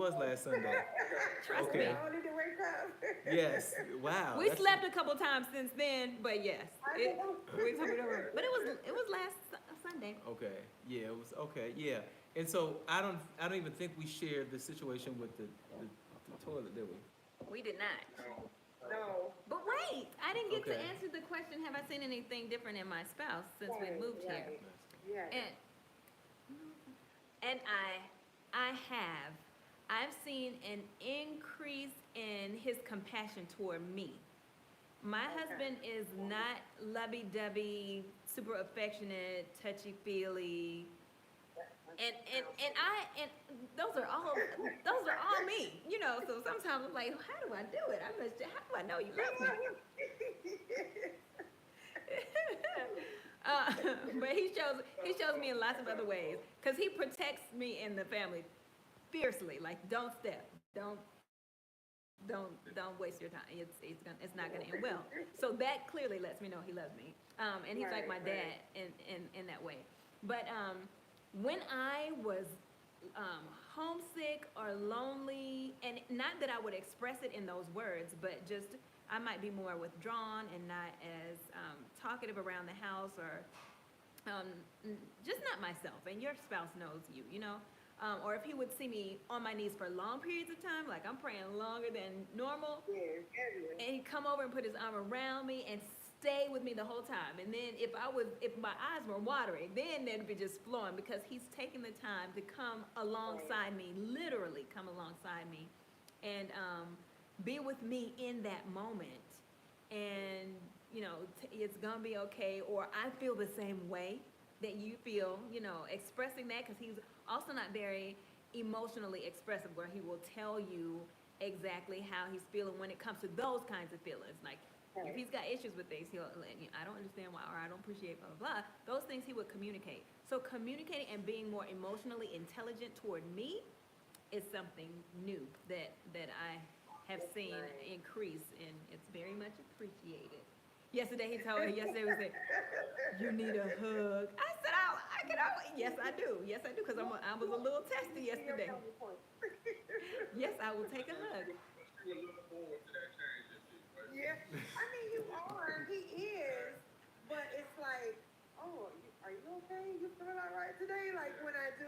was last Sunday. Trust Okay. me. I don't need to wake up. Yes. Wow. We slept a couple times since then, but yes, I it, know. but it was last Sunday. Okay. Yeah. It was okay. Yeah. And so I don't even think we shared the situation with the toilet, did we? We did not. No. But wait, I didn't get to Okay. answer the question. Have I seen anything different in my spouse since we Right, moved here? right. Yeah. And I have. I've seen an increase in his compassion toward me. My husband is not lovey-dovey, super affectionate, touchy-feely, and those are all me, you know. So sometimes I'm like, how do I do it? How do I know you love me? uh, but he shows me in lots of other ways because he protects me and the family fiercely. Like, don't step, don't waste your time. It's not gonna end well. So that clearly lets me know he loves me. And he's like my dad in that way. But when I was homesick or lonely, and not that I would express it in those words, but just I might be more withdrawn and not as talkative around the house, or just not myself. And your spouse knows you know. Or if he would see me on my knees for long periods of time, like I'm praying longer than normal, Yeah. and he'd come over and put his arm around me and stay with me the whole time. And then if my eyes were watering, then they'd be just flowing because he's taking the time to come alongside me, literally come alongside me, and be with me in that moment. And you know, it's gonna be okay. Or I feel the same way that you feel, you know, expressing that, because he's also not very emotionally expressive, where he will tell you exactly how he's feeling when it comes to those kinds of feelings. Like, if he's got issues with things, he'll, I don't understand why, or I don't appreciate blah, blah, blah. Those things he would communicate. So communicating and being more emotionally intelligent toward me is something new that I have seen increase, and it's very much appreciated. Yesterday he was like, you need a hug. I said, I can always, yes I do, because I was a little testy yesterday. Yes, I will take a hug. You were looking forward to that change this week, right? Yeah. I mean, you are. He is. But it's like, oh, are you okay? You feeling all right today? Like when I do,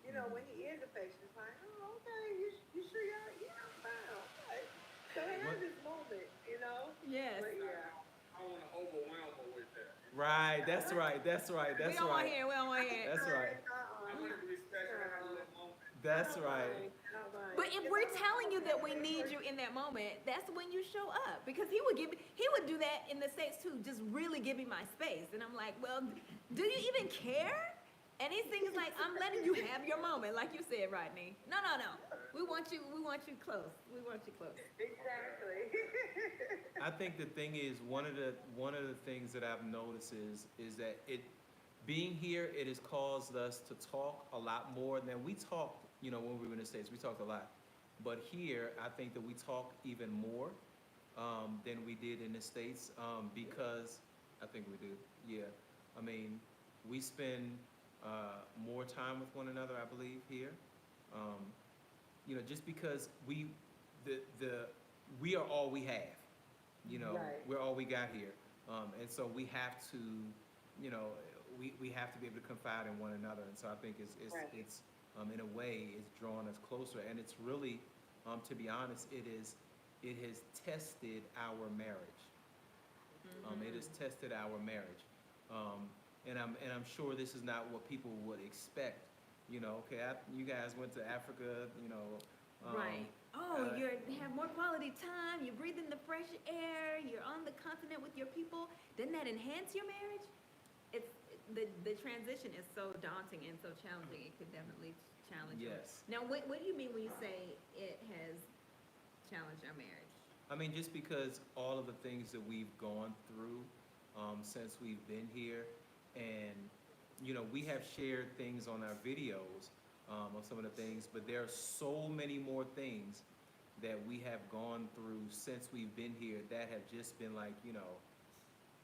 you know, when he is affectionate, it's like, oh, okay. You sure you're? Yeah, I'm fine. Okay. So he has this moment, you know. Yes. But yeah. I don't want to overwhelm her with that. Right. That's right. That's right. We That's don't want to right. hear. We don't want to hear. That's right. I want to respect her and have a little moment. That's right. But if we're telling you that we need you in that moment, that's when you show up. Because he would do that in the States too, just really give me my space. And I'm like, well, do you even care? And his thing is like, I'm letting you have your moment, like you said, Rodney. No. We want you close. We want you close. Exactly. I think the thing is, one of the things that I've noticed is that being here, it has caused us to talk a lot more than we talked. You know, when we were in the States, we talked a lot. But here, I think that we talk even more than we did in the States, because I think we do. Yeah. I mean, we spend more time with one another, I believe, here. You know, just because we are all we have. You know, Right. we're all we got here. And so we have to, you know, we have to be able to confide in one another. And so I think it's in a way, it's drawn us closer. And it's really, to be honest, it has tested our marriage. It has tested our marriage. And I'm sure this is not what people would expect. You know, okay, you guys went to Africa, you know. Right. Oh, you have more quality time. You're breathing the fresh air. You're on the continent with your people. Doesn't that enhance your marriage? The transition is so daunting and so challenging. It could definitely challenge you. Yes. Now, what do you mean when you say it has challenged our marriage? I mean, just because all of the things that we've gone through since we've been here, and you know, we have shared things on our videos of some of the things, but there are so many more things that we have gone through since we've been here that have just been like, you know,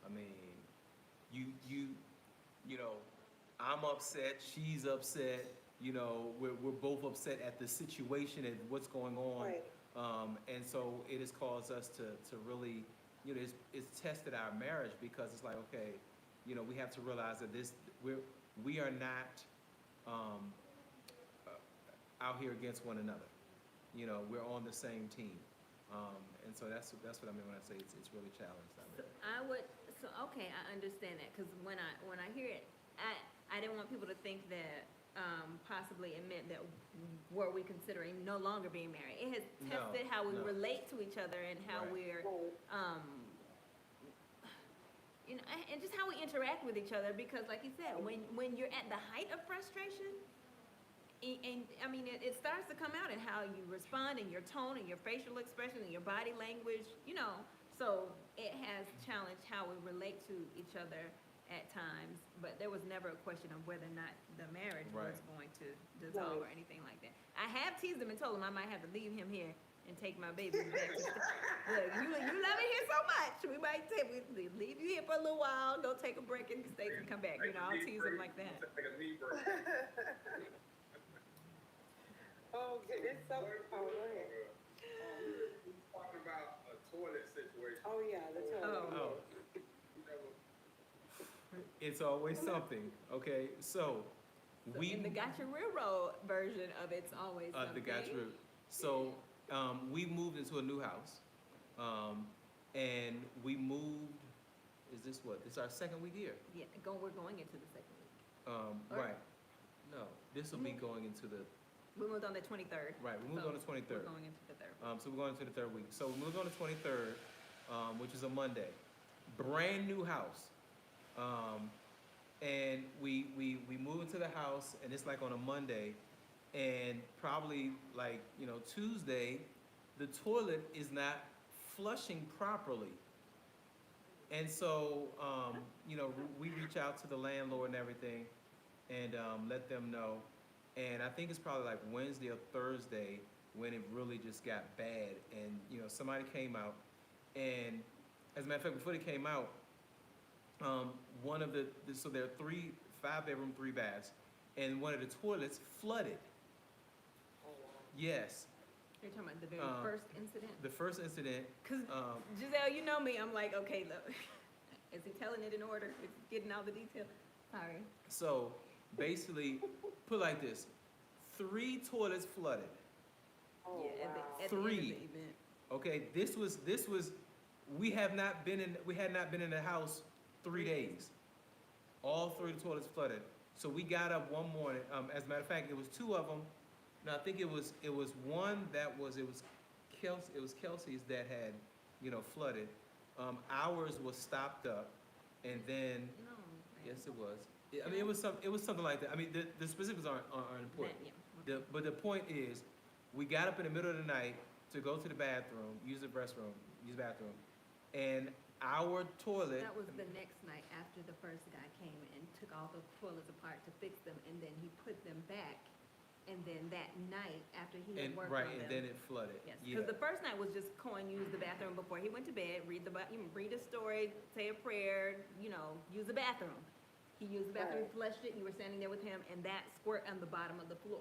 I mean, you know, I'm upset, she's upset, you know, we're both upset at the situation and what's going on. Right. And so it has caused us to really, you know, it's tested our marriage because it's like, okay, you know, we have to realize that we are not out here against one another. You know, we're on the same team. And so that's what I mean when I say it's really challenged. Okay, I understand that, because when I hear it, I didn't want people to think that possibly it meant that were we considering no longer being married. It has tested how we no. relate to each other and how Right. we're, Right. you know, and just how we interact with each other, because like you said, when you're at the height of frustration, and I mean, it starts to come out in how you respond and your tone and your facial expression and your body language, you know. So it has challenged how we relate to each other at times, but there was never a question of whether or not the marriage was Right. going to dissolve or anything like that. I have teased him and told him I might have to leave him here and take my baby back to look, you love it here so much. We might we leave you here for a little while, go take a break in the States and come back. You know, I'll tease him like that. Take a knee break. Okay, it's so, oh, go ahead. We was talking about a toilet situation. Oh, yeah, the toilet. Oh. You never- It's always something, okay? So, So we. in the Gotcha Railroad version of it's always something. The Gotcha Route. So, we moved into a new house. And we moved, is this what? This is our second week here. Yeah, we're going into the second week. Or- Right. No, this will be going into the, We moved on the 23rd. right, we moved So on the 23rd. We're going into the third. So we're going into the third week. So we moved on the 23rd, which is a Monday. Brand new house. And we move into the house, and it's like on a Monday, and probably like, you know, Tuesday, the toilet is not flushing properly. And so, you know, we reach out to the landlord and everything, and let them know. And I think it's probably like Wednesday or Thursday when it really just got bad. And, you know, somebody came out, and as a matter of fact, before they came out, one of so there are 5-bedroom, 3 baths, and one of the toilets flooded. Oh, wow. Yes, You're talking about the very Uh, first incident? the first incident, Because, um, Giselle, you know me, I'm like, okay, look, is he telling it in order? Is he getting all the details? Sorry. so basically, put it like this, 3 toilets flooded. Oh, Yeah, wow. at the end of 3. the event. Okay, this was, we had not been in the house 3 days. All 3 of the toilets flooded. So we got up one morning, as a matter of fact, it was 2 of them. No, I think it was one that was Kelsey's that had, you know, flooded. Ours was stopped up, and then, No. yes, it was. I mean, it was something like that. I mean, the specifics aren't important. Yeah. But the point is, we got up in the middle of the night to go to the bathroom, use the bathroom, and our toilet. That was the next night after the first guy came and took all the toilets apart to fix them, and then he put them back. And then that night, after he had worked on them. And then it flooded. Yes, Yeah. because the first night was just Cohen use the bathroom before he went to bed, read a story, say a prayer, you know, use the bathroom. He used the bathroom, Right. flushed it, you were standing there with him, and that squirt on the bottom of the floor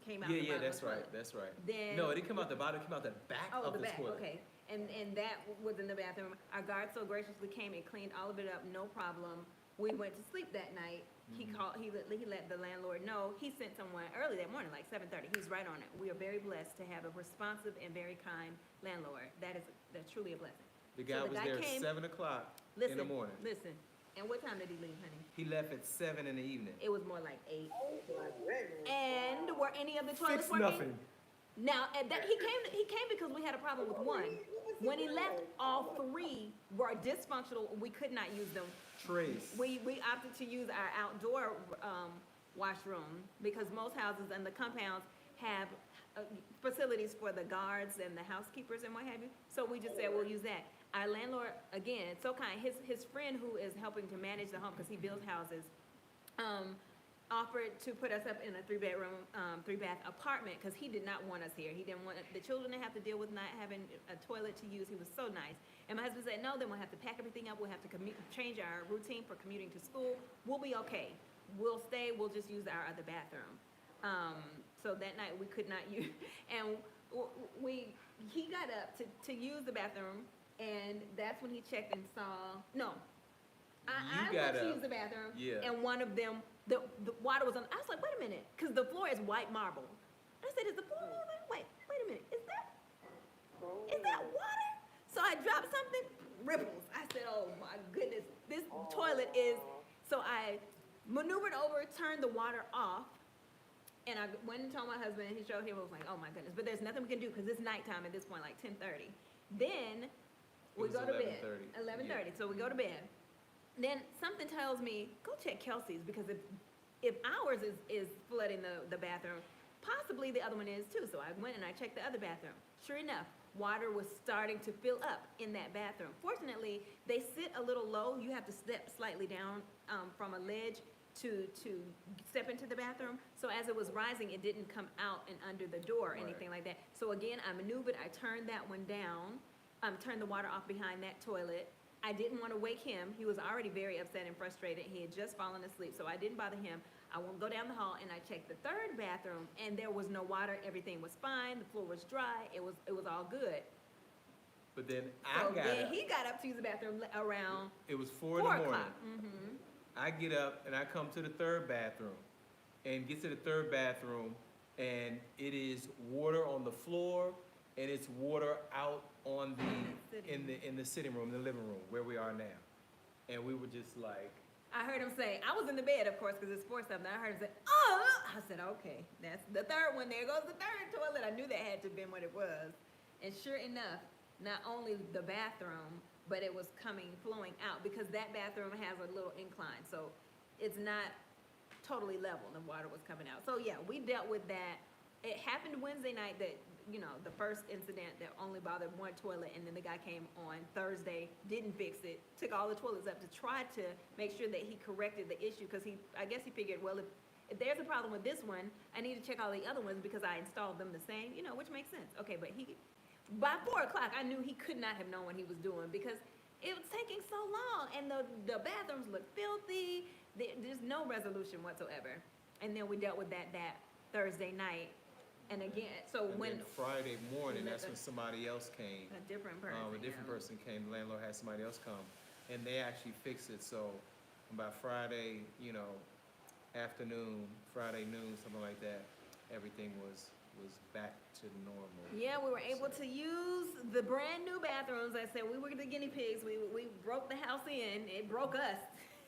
came out the Yeah, bottom that's of the right, toilet. that's right. Then. No, it didn't come out the bottom, it came out the back Oh, of the the back, toilet. okay. And that was in the bathroom. Our guard so graciously came and cleaned all of it up, no problem. We went to sleep that night. He Mhm. called, he let the landlord know. He sent someone early that morning, like 7:30. He's right on it. We are very blessed to have a responsive and very kind landlord. That's truly a blessing. The guy So the was guy there at came- 7 o'clock in Listen, the morning. listen. And what time did he leave, honey? He left at 7 in the evening. It was more like 8. Oh, my goodness. And were any of the toilets Fix working? nothing. Now, and that, he came because we had a problem with one. When he left, all 3 were dysfunctional. We could not use them. Trace. We opted to use our outdoor washroom because most houses and the compounds have facilities for the guards and the housekeepers and what have you. So we just said, we'll use that. Our landlord, again, so kind, his friend who is helping to manage the home because he builds houses, offered to put us up in a 3-bedroom, 3-bath apartment because he did not want us here. He didn't want the children to have to deal with not having a toilet to use. He was so nice. And my husband said, no, then we'll have to pack everything up. We'll have to change our routine for commuting to school. We'll be okay. We'll stay. We'll just use our other bathroom. So that night we could not use, and he got up to use the bathroom, and that's when he checked and saw, no, I You got went to up. use the bathroom, Yeah. and one of them, the water was on, I was like, wait a minute, because the floor is white marble. I said, is the floor moving? Wait a minute, is that water? So I dropped something, ripples. I said, oh my goodness, this toilet is, so I maneuvered over, turned the water off, and I went and told my husband, and he showed him, I was like, oh my goodness, but there's nothing we can do, because it's nighttime at this point, like 10:30. Then, we It was go to bed. 11:30. 11:30, so we go to bed. Then something tells me, go check Kelsey's, because if ours is flooding the bathroom, possibly the other one is too. So I went and I checked the other bathroom. Sure enough, water was starting to fill up in that bathroom. Fortunately, they sit a little low. You have to step slightly down from a ledge to step into the bathroom. So as it was rising, it didn't come out and under the door or anything like that. So again, I maneuvered, I turned that one down, turned the water off behind that toilet. I didn't want to wake him. He was already very upset and frustrated. He had just fallen asleep, so I didn't bother him. I won't go down the hall, and I checked the third bathroom, and there was no water. Everything was fine. The floor was dry. It was all good. But then So I got then up. he got up to use the bathroom around It was 4 in 4 the morning. o'clock. Mm-hmm. I get up and I come to the third bathroom, and get to the third bathroom, and it is water on the floor, and it's water out on in the sitting room, the living room where we are now, and we were just like, I heard him say, I was in the bed, of course, because it's 4-something. I heard him say, oh! I said, okay, that's the third one. There goes the third toilet. I knew that had to have been what it was. And sure enough, not only the bathroom, but it was flowing out, because that bathroom has a little incline. So it's not totally level. The water was coming out. So yeah, we dealt with that. It happened Wednesday night that, the first incident that only bothered one toilet, and then the guy came on Thursday, didn't fix it, took all the toilets up to try to make sure that he corrected the issue, because I guess he figured, well, if there's a problem with this one, I need to check all the other ones because I installed them the same, which makes sense. Okay, but by 4 o'clock, I knew he could not have known what he was doing, because it was taking so long, and the bathrooms looked filthy. There's no resolution whatsoever. And then we dealt with that Thursday night. And again, so and when then Friday morning, when that's the- when somebody else came. a different person, A different person came, the landlord had somebody else come, and they actually fixed it, so by Friday, afternoon, Friday noon, something like that, everything was back to normal. Yeah, we were able to use the brand new bathrooms. I said we were the guinea pigs. We broke the house in. It broke us.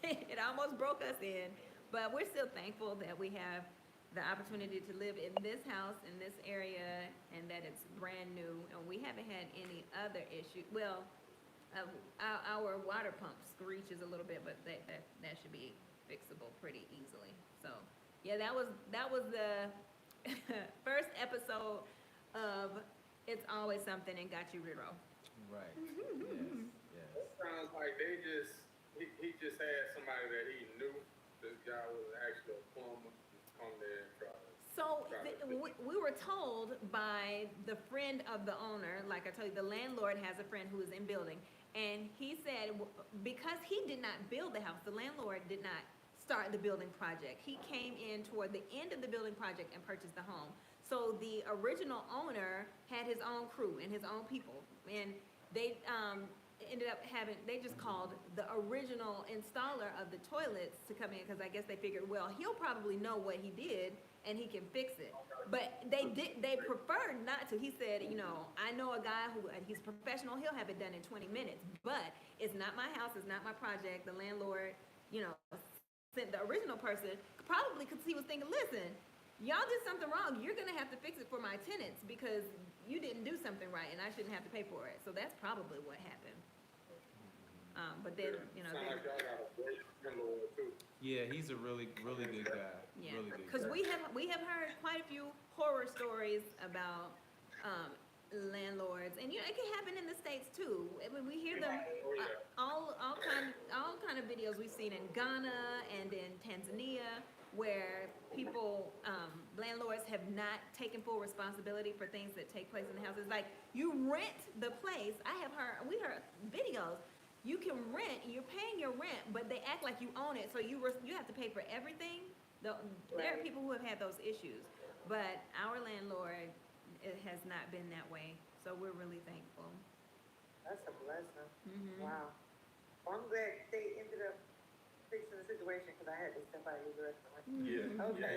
It almost broke us in. But we're still thankful that we have the opportunity to live in this house, in this area, and that it's brand new. And we haven't had any other issue. Well, our water pump screeches a little bit, but that should be fixable pretty easily. So yeah, that was the first episode of It's Always Something in Got You Riro. Right, yes. It sounds like he just had somebody that he knew. This guy was actually a plumber. Come there and try to. So we were told by the friend of the owner, like I told you, the landlord has a friend who is in building, and he said because he did not build the house, the landlord did not start the building project. He came in toward the end of the building project and purchased the home. So the original owner had his own crew and his own people, and they ended up they just called the original installer of the toilets to come in, because I guess they figured, well, he'll probably know what he did and he can fix it. But they preferred not to. He said, I know a guy who, he's professional, he'll have it done in 20 minutes, but it's not my house, it's not my project. The landlord, sent the original person, probably because he was thinking, listen, y'all did something wrong. You're going to have to fix it for my tenants because you didn't do something right and I shouldn't have to pay for it. So that's probably what happened. But then, Sound like y'all got a great landlord too. Yeah, he's a really, really good guy. yeah, Really good because guy. we have heard quite a few horror stories about landlords, and it can happen in the States too. I mean, we hear them all kind of videos we've seen in Ghana and in Tanzania, where people, landlords have not taken full responsibility for things that take place in the houses. Like, you rent the place. We heard videos. You can rent, you're paying your rent, but they act like you own it, so you have to pay for everything. There are Right. people who have had those issues, but our landlord, it has not been that way, so we're really thankful. That's a blessing. Mhm. Wow. Well, I'm glad they ended up fixing the situation because I had to step out of the restaurant. Yeah. Okay. Yeah,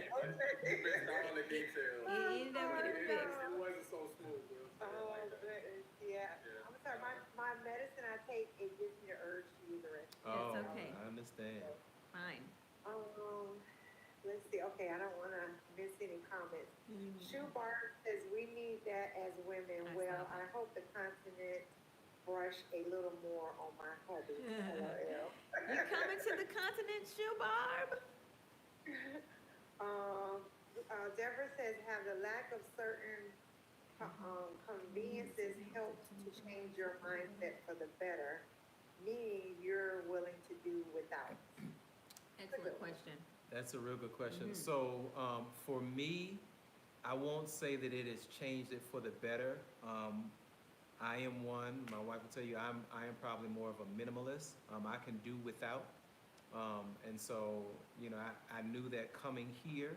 you missed all the details. It ended up getting It, fixed. it wasn't so smooth. It was Oh, like that. goodness, yeah. Yeah. I'm sorry, my medicine I take, it gives me the urge to use the restroom. Oh, okay. I understand. Fine. Let's see, okay, I don't wanna miss any comments. Shoe Bar says we need that as women. I Well, saw that. I hope the continent brush a little more on my hubby. LOL. You coming to the continent, Shoe Barb? Deborah says, have the lack of certain conveniences helped to change your mindset for the better, meaning you're willing to do without? Excellent question. That's a real good question. Mhm. So, for me, I won't say that it has changed it for the better. I am one, my wife will tell you, I am probably more of a minimalist. I can do without. And so, I knew that coming here,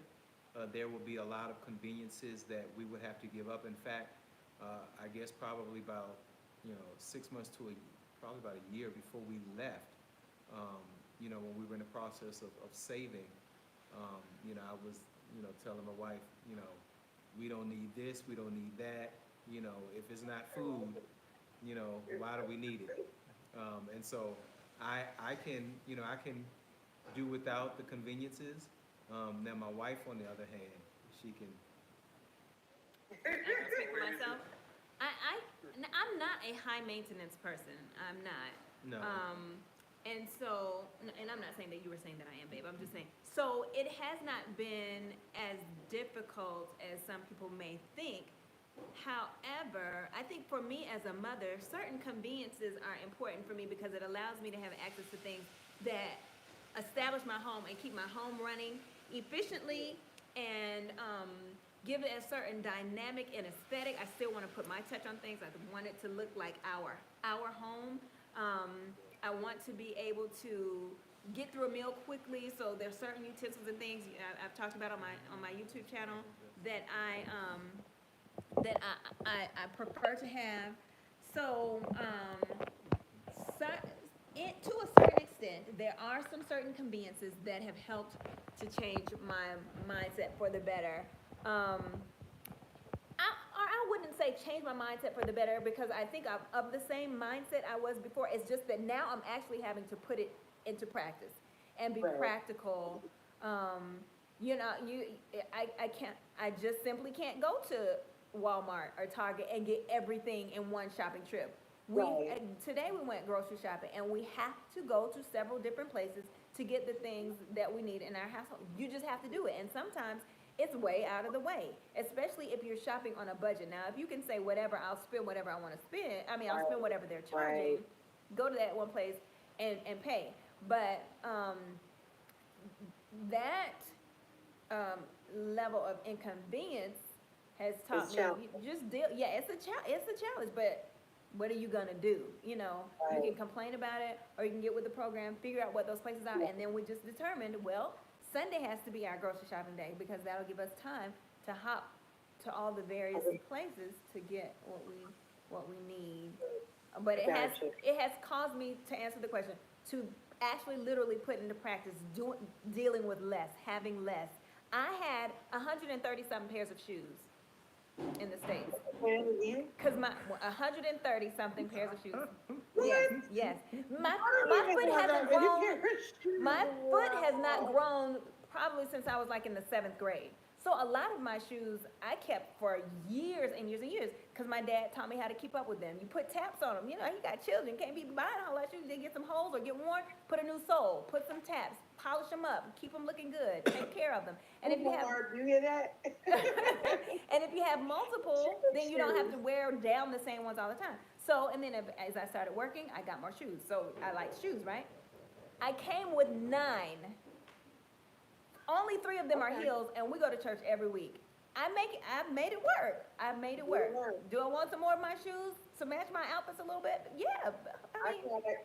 there will be a lot of conveniences that we would have to give up. In fact, I guess probably about, 6 months to probably about a year before we left, when we were in the process of saving, I was, telling my wife, we don't need this, we don't need that, if it's not food, why do we need it? And so I can do without the conveniences. Now my wife, on the other hand, she can, I can speak for myself. I'm not a high maintenance person. I'm not. no. And so, and I'm not saying that you were saying that I am, babe. I'm just saying. So it has not been as difficult as some people may think. However, I think for me as a mother, certain conveniences are important for me because it allows me to have access to things that establish my home and keep my home running efficiently and give it a certain dynamic and aesthetic. I still want to put my touch on things. I want it to look like our home. I want to be able to get through a meal quickly. So there's certain utensils and things I've talked about on my YouTube channel that I prefer to have. So to a certain extent, there are some certain conveniences that have helped to change my mindset for the better. I wouldn't say change my mindset for the better because I think I'm of the same mindset I was before. It's just that now I'm actually having to put it into practice and be Right. practical. I just simply can't go to Walmart or Target and get everything in one shopping trip. Right. Today we went grocery shopping and we have to go to several different places to get the things that we need in our household. You just have to do it. And sometimes it's way out of the way, especially if you're shopping on a budget. Now, if you can say whatever, I'll spend whatever I want to spend. I'll spend whatever they're charging. Right. Go to that one place and pay. But that level of inconvenience has taught It's me challenging. you just deal. Yeah, it's a challenge, but what are you gonna do? You Right. can complain about it, or you can get with the program, figure out what those places are, and then we just determined, well, Sunday has to be our grocery shopping day because that'll give us time to hop to all the various places to get what we need. But it Gotcha. has caused me, to answer the question, to actually literally put into practice dealing with less, having less. I had 130 something pairs of shoes in the States. Cause my 130 something pairs of shoes. Yes. My foot hasn't grown. My foot has not grown probably since I was like in the 7th grade. So a lot of my shoes I kept for years and years and years because my dad taught me how to keep up with them. You put taps on them. He got children. Can't be buying all that shoes. They get some holes or get worn. Put a new sole. Put some taps. Polish them up. Keep them looking good. Take care of them. And if you have Do you hear that? and if you have multiple, then you don't have to wear down the same ones all the time. So, and then as I started working, I got more shoes. So I like shoes, right? I came with 9. Only 3 of them are heels, and we go to church every week. I've made it work. I've made it work. Do I want some more of my shoes to match my outfits a little bit? Yeah. I mean,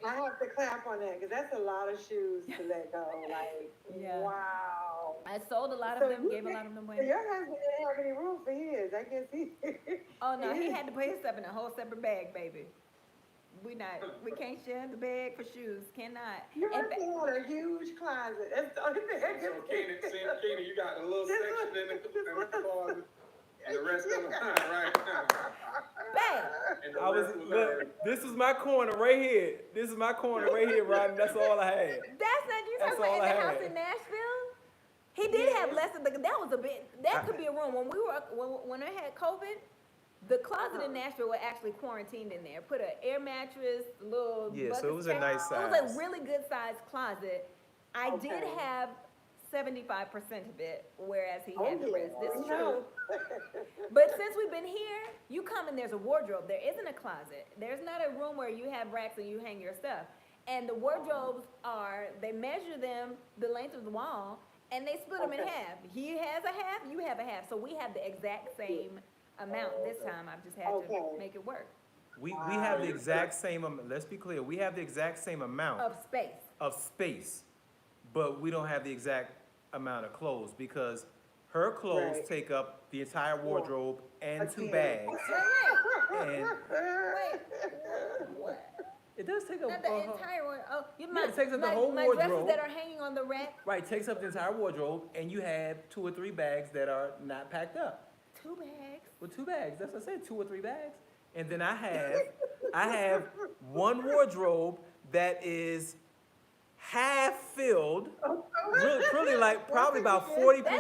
I have to clap on that because that's a lot of shoes to let go. Like, Yeah. wow. I sold a lot So of them, you gave a did- lot of them So away. your husband didn't have any room for his. I guess he. Oh no, he had to put his stuff in a whole separate bag, baby. We can't share the bag for shoes. Cannot. Your In fact- husband had a huge closet. That's the only thing I can So Keenan, you got a little section in the closet, and the rest of them right now. Bang! And the I was, rest was look, this is my corner right here. This is my corner right here, Rodney. That's all I had. That's not you That's talking about all in I the house had. in Nashville. He did have less than that was a bit. That could be a room when I had COVID. The closet in Nashville were actually quarantined in there. Put an air mattress, little. Yeah, so bucket it was a chair. nice It was size. a really good sized closet. I did Okay. have 75% of it, whereas he Oh, had the yeah. rest. This is No. true. But since we've been here, you come and there's a wardrobe. There isn't a closet. There's not a room where you have racks and you hang your stuff. And the wardrobes they measure them the length of the wall, and they split them in Okay. half. He has a half, you have a half. So we have the exact same amount this time. I've just had Okay. to make it work. We have the exact same, let's be clear, we have the exact same amount Of space. of space, but we don't have the exact amount of clothes because her clothes Right. take up the entire wardrobe and two Again. bags. Wait, what? It does take up, Not the entire one. Oh, you Yeah, it takes up the whole my dresses wardrobe. that are hanging on the rack. right, takes up the entire wardrobe, and you have 2 or 3 bags that are not packed up. 2 bags. Well, 2 bags, that's what I said, 2 or 3 bags. And then I have one wardrobe that is half filled, really like probably about That's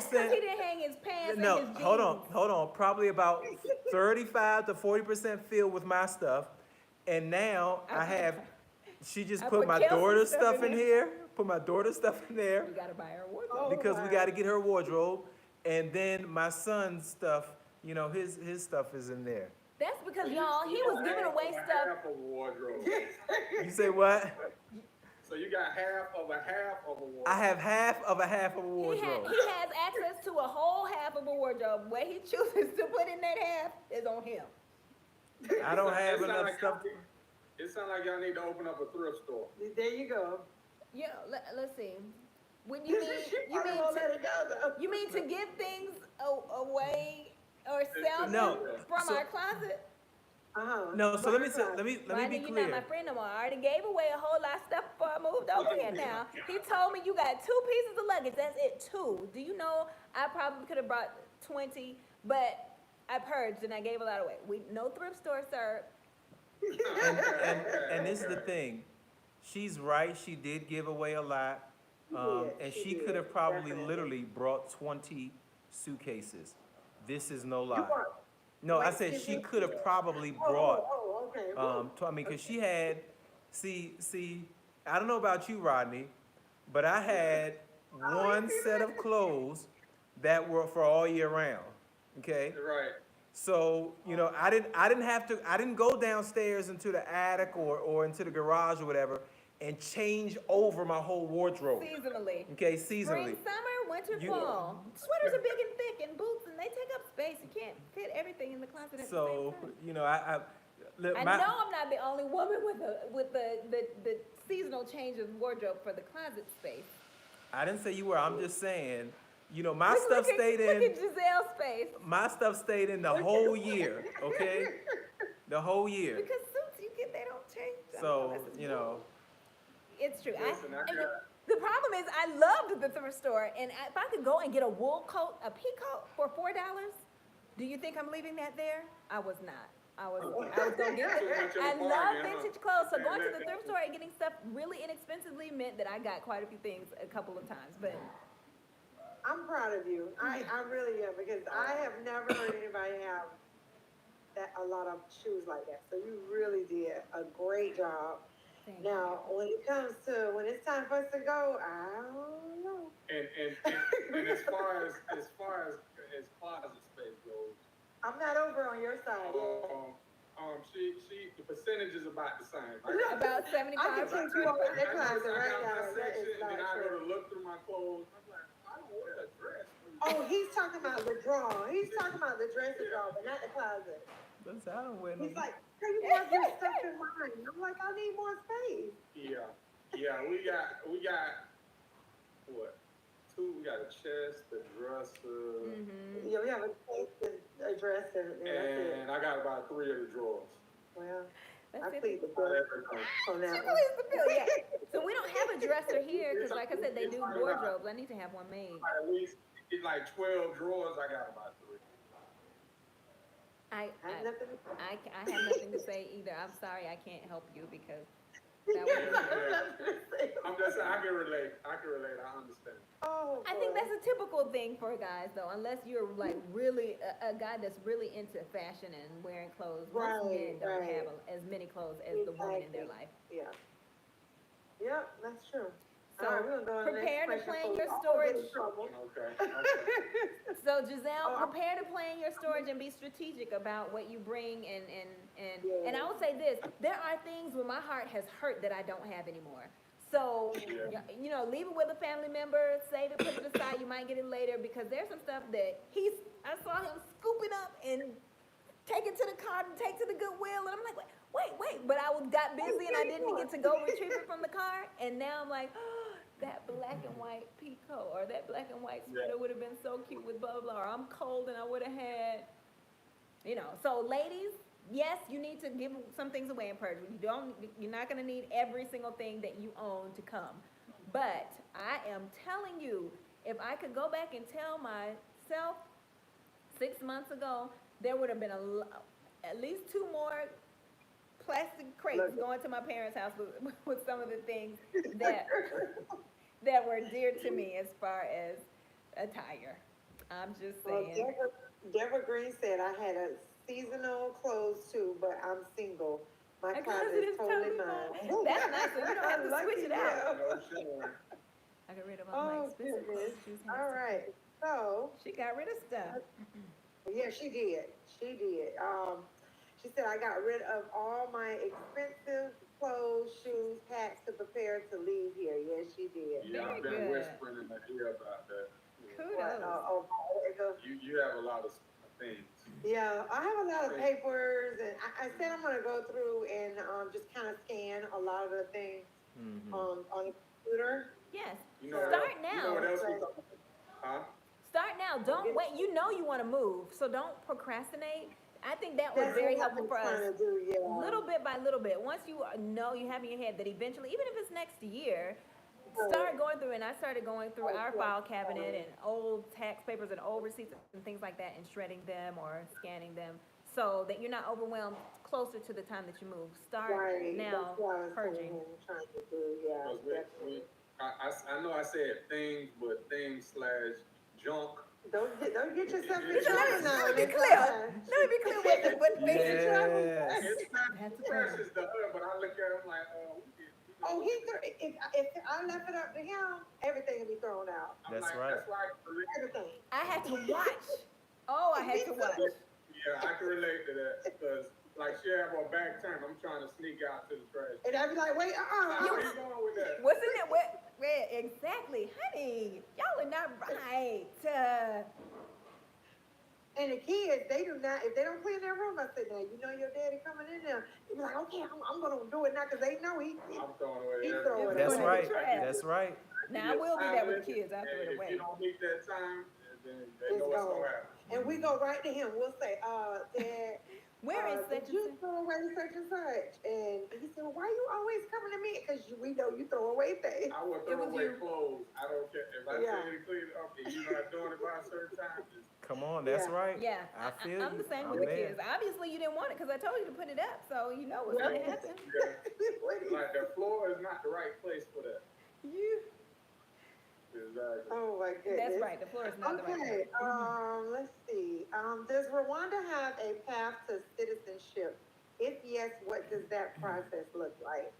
because 40%. he didn't hang his pants No, and his jeans. hold on, probably about 35 to 40% filled with my stuff. And now she just I put put my Kelsey's daughter's stuff stuff in in here, put my daughter's stuff in there. We gotta buy her a wardrobe. Oh, Because we my. got to get her wardrobe, and then my son's stuff, his stuff is in there. That's because y'all, he was giving away stuff. Half of a wardrobe. You say what? So you got half of a wardrobe. I have half of a He wardrobe. has access to a whole half of a wardrobe. Where he chooses to put in that half is on him. I don't have It sound enough like stuff. It sounds like y'all need to open up a thrift store. There you go. Yeah, let's see. When you mean She probably won't let it go though. you mean to give things away or sell No, them from so- our closet? No, so let me be Rodney, you're not my clear. friend no more. I already gave away a whole lot of stuff before I moved over here now. He told me you got 2 pieces of luggage. That's it, 2. Do you know I probably could have brought 20, but I purged and I gave a lot away. No thrift store, sir. And this is the thing. She's right. She did give away a lot. And she could have probably definitely. literally brought 20 suitcases. This is no You lie. want- No, I Wait, said excuse she me? could have probably Oh, brought, okay. cause she had, see, I don't know about you, Rodney, but I had one set of clothes that were for all year round, okay? Right. So, I didn't go downstairs into the attic or into the garage or whatever and change over my whole wardrobe, Seasonally. okay, Spring, seasonally. summer, winter, You- fall. Sweaters are big and thick and boots and they take up space. You can't fit everything in the closet at So, the same time. look, I know I'm not the only woman with the seasonal change of wardrobe for the closet space. I didn't say you were, I'm just saying, my Look stuff at- stayed Look in. at Giselle's face. My stuff stayed in the whole year, okay? The whole year. Because suits they don't change. I So, know this is you It's true. Listen, I and got- the problem is, I loved the thrift store, and if I could go and get a wool coat, a pea coat for $4, do you think I'm leaving that there? I was not. I was gonna get it. I love vintage clothes, so going to the thrift store and getting stuff really inexpensively meant that I got quite a few things a couple of times. But I'm proud of you. I really am because I have never heard anybody have a lot of shoes like that. So you really did a great job. thank you. Now, when it's time for us to go, I don't know. And as far as closet space goes, I'm not over on your side yet. the percentage is about the same. About 75. I can take you over in that closet I right got now. my That section, is and then not I go true. to look through my clothes. I'm like, I don't wear a dress. Oh, he's talking about the drawer. He's talking about the dresser drawer, but not the closet. That's, I don't wear no. He's like, "Can you plug your stuff in mine?" I'm like, "I need more space." Yeah, we got what? Two. We got a chest, a dresser, Mm-hmm. Yeah, we have a space and a dresser. And that's it. and I got about 3 of the drawers. Well, I That's it. plead the About fifth everything. on that She one. believes the bill, yeah. So we don't have a dresser here, because like I said, they do wardrobes. I need to have one made. At least get like 12 drawers. I got about 3. I I have nothing to I have nothing to say either. I'm sorry, I can't help you because that Yeah, was. I have nothing to say. I'm just saying, I can relate. I understand. Oh, I think boy. that's a typical thing for guys, though, unless you're like really a guy that's really into fashion and wearing clothes. Most men Right, don't right. have as many clothes as the woman in their life. Yeah. Yep, that's true. So All right, we're gonna go on the next prepare to question plan before we your all get storage. in trouble. Okay. So Giselle, Oh, prepare to plan your storage and be strategic about what you bring and Yeah. I will say this, there are things where my heart has hurt that I don't have anymore. So, Yeah. you know, leave it with a family member, save it, put it aside, you might get it later because there's some stuff that I saw him scooping up and take it to the car and take to the Goodwill and I'm like, wait, but I got busy and I didn't get to go retrieve it from the car and now I'm like, oh, that black and white peacoat or that black and white sweater would have been so cute with blah, blah, blah, or I'm cold and I would have had, you know. So ladies, yes, you need to give some things away in purge. You're not gonna need every single thing that you own to come. But I am telling you, if I could go back and tell myself 6 months ago, there would have been at least 2 more plastic crates going to my parents' house with some of the things that were dear to me as far as attire. I'm just Well, saying. Deborah Green said I had a seasonal clothes too, but I'm single. My My closet closet is is totally totally mine. That's nice, so you don't have to Lucky switch it out. you. No shame. I got rid of all my Oh, expensive clothes. goodness. She was All nasty. right. So, She got rid of stuff. yeah, she did. She did. She said I got rid of all my expensive clothes, shoes, hats to prepare to leave here. Yes, she did. Yeah, I've Very been good. whispering in the ear about that. Kudos. You have a lot of things. Yeah, I have a lot of papers, and I said I'm gonna go through and just kind of scan a lot of the things Mhm. on the computer. Yes. You know Start what, You know what now. else we talking about? Huh? Start now. Don't wait. You know you want to move, so don't procrastinate. I think that was That's very what I've helpful been for trying us. to do, yeah. Little bit by little bit. Once you know you have in your head that eventually, even if it's next year, start going through. And I started going through our file cabinet and old tax papers and old receipts and things like that, and shredding them or scanning them, so that you're not overwhelmed closer to the time that you move. Start Right, now that's what I was purging. trying to do, yeah. Because definitely. I know I said things, but things/junk. Don't get yourself in Let trouble me now. be clear. Let me be clear what the things Yes. It's not That's the precious to her, but I look at him like, oh, Oh, if I left it up to him, everything would be thrown out. I'm That's like, right. That's why I can relate. Everything. I had to watch. Oh, I had to watch. Yeah, I can relate to that because, like, she have her back turned. I'm trying to sneak out to the trash. And I'd be like, wait, Where you going with that? What's in it? Where exactly, honey? Y'all are not right. And the kids, they do not, if they don't clean their room, I said, now, you know your daddy coming in there. He'd be like, okay, I'm gonna do it now, because they know he I'm throwing away He's everything. throwing That's Going in the right. trash. That's right. Now I will do that with the kids. I throw it If away. you don't meet that time, then they It's know what's gone. gonna happen. And we go right to him. We'll say, Dad, Where is did such you and such? throw away such and such? And he said, well, why you always coming to me? Because we know you throw away things. I will It throw was away you. clothes. I don't care. If I Yeah. tell you to clean it up and you're not doing it by a certain time, just Come on, that's Yeah. right. Yeah, I feel I'm you. the same I'm with the there. kids. Obviously, you didn't want it because I told you to put it up, so you know what's Yeah. gonna happen. What is- like the floor is not the right place for that. You. Exactly. Oh my goodness. That's right. The floor is not the right Okay, place. let's see. Does Rwanda have a path to citizenship? If yes, what does that process look like?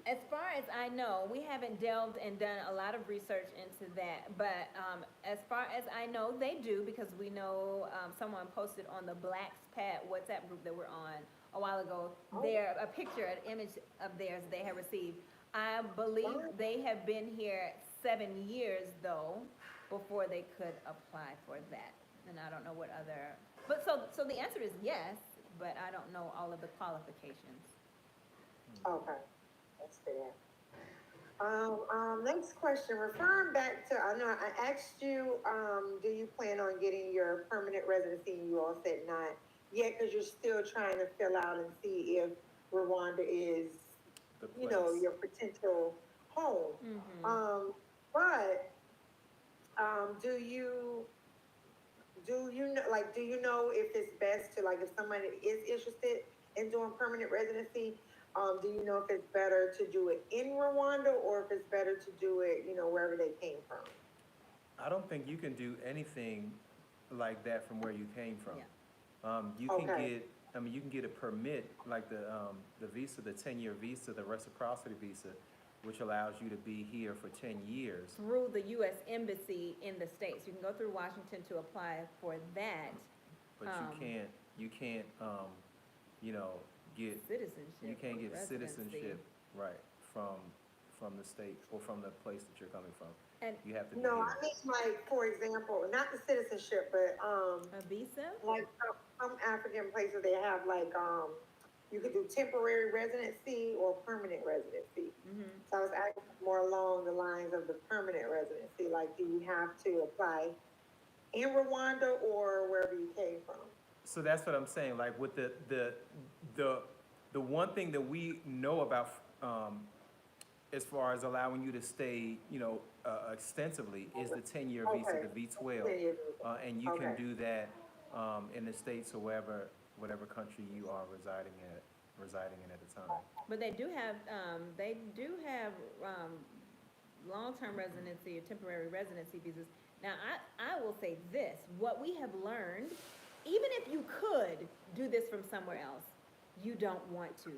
As far as I know, we haven't delved and done a lot of research into that, but as far as I know, they do, because we know someone posted on the Blacks Pat WhatsApp group that we're on a while ago, a picture, an image of theirs they have received. I believe they have been here 7 years though, before they could apply for that. And I don't know what other, but so the answer is yes, but I don't know all of the qualifications. Okay, that's fair. Next question, referring back to, I know I asked you, do you plan on getting your permanent residency? And you all said not yet, because you're still trying to fill out and see if Rwanda is, The you know, place. your potential home. Mm-hmm. But, do you know, like, do you know if it's best to, like, if somebody is interested in doing permanent residency, do you know if it's better to do it in Rwanda or if it's better to do it, you know, wherever they came from? I don't think you can do anything like that from where you came from. Yeah. You can Okay. get, I mean, you can get a permit, like the visa, the 10-year visa, the reciprocity visa, which allows you to be here for 10 years. Through the U.S. Embassy in the States. You can go through Washington to apply for that. But you can't, you know, get, Citizenship. you can't or get residency. citizenship, right, from the state or from the place that you're coming from. And You have to be No, here. I mean, like, for example, not the citizenship, but, a visa? like some African places, they have like, you could do temporary residency or permanent residency. Mm-hmm. So I was asking more along the lines of the permanent residency, like, do you have to apply in Rwanda or wherever you came from? So that's what I'm saying, like with the one thing that we know about, as far as allowing you to stay, you know, extensively is the 10-year visa, Okay. the V12. And you can Okay. do that, in the States or whatever country you are residing in at the time. But they do have long-term residency or temporary residency visas. Now, I will say this, what we have learned, even if you could do this from somewhere else, you don't want to.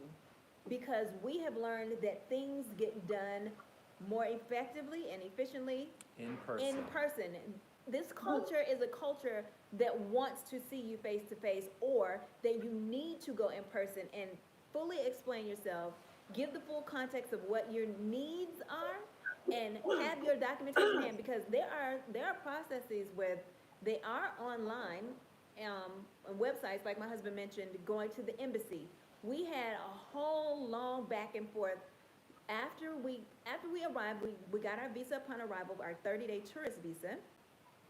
Because we have learned that things get done more effectively and efficiently In person. in person. This culture is a culture that wants to see you face to face, or that you need to go in person and fully explain yourself, give the full context of what your needs are, and have your documentation in hand, because there are processes where they are online, on websites, like my husband mentioned, going to the embassy. We had a whole long back and forth. After we arrived, we got our visa upon arrival, our 30-day tourist visa,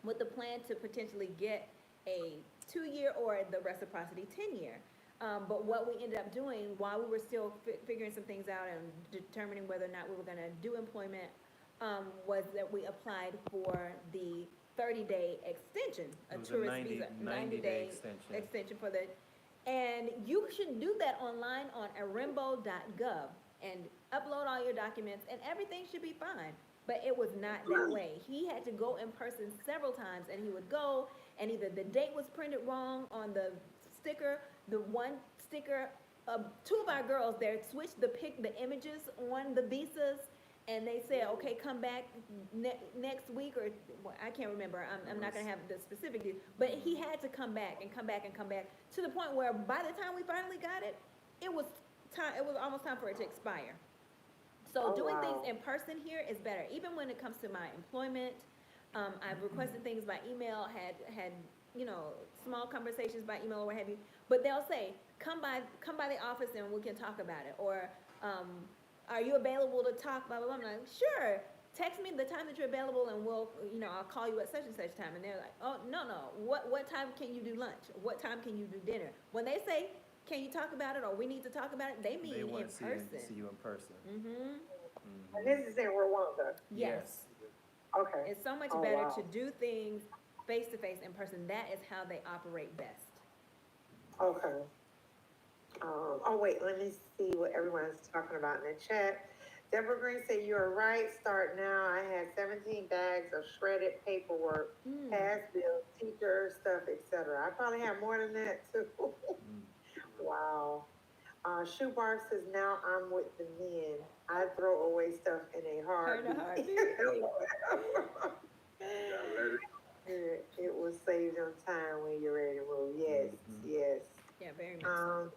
with the plan to potentially get a 2-year or the reciprocity 10-year. But what we ended up doing while we were still figuring some things out and determining whether or not we were going to do employment, was that we applied for the 30-day extension, a It was a tourist 90 visa, 90-day 90-day extension. for the, and you should do that online on arimbo.gov and upload all your documents, and everything should be fine. But it was not that way. He had to go in person several times, and he would go, and either the date was printed wrong on the sticker, the one sticker, two of our girls there switched the images on the visas, and they said, okay, come back next week, or well, I can't remember. I'm not gonna have the specific date, but he had to come back and come back and come back to the point where by the time we finally got it, it was almost time for it to expire. So Oh, doing wow. things in person here is better. Even when it comes to my employment, I've requested things by email, had you know, small conversations by email or what have you. But they'll say, come by the office and we can talk about it. Or are you available to talk? Blah blah blah. I'm like, sure. Text me the time that you're available, and we'll, you know, I'll call you at such and such time. And they're like, oh no. What time can you do lunch? What time can you do dinner? When they say, can you talk about it, or we need to talk about it, they mean They in want to person. see you in person. Mm-hmm. And this is in Rwanda. Yes. Okay. It's so much Oh, better wow. to do things face to face in person. That is how they operate best. Okay. Oh wait, let me see what everyone's talking about in the chat. Deborah Green said, you're right, start now. I had 17 bags of shredded paperwork, pass bills, teacher stuff, etc. I probably have more than that too. Wow. Shoebar says, now I'm with the men. I throw away stuff in a heartbeat. It will save them time when you're ready to move. Yes, yes. Yeah, very much so.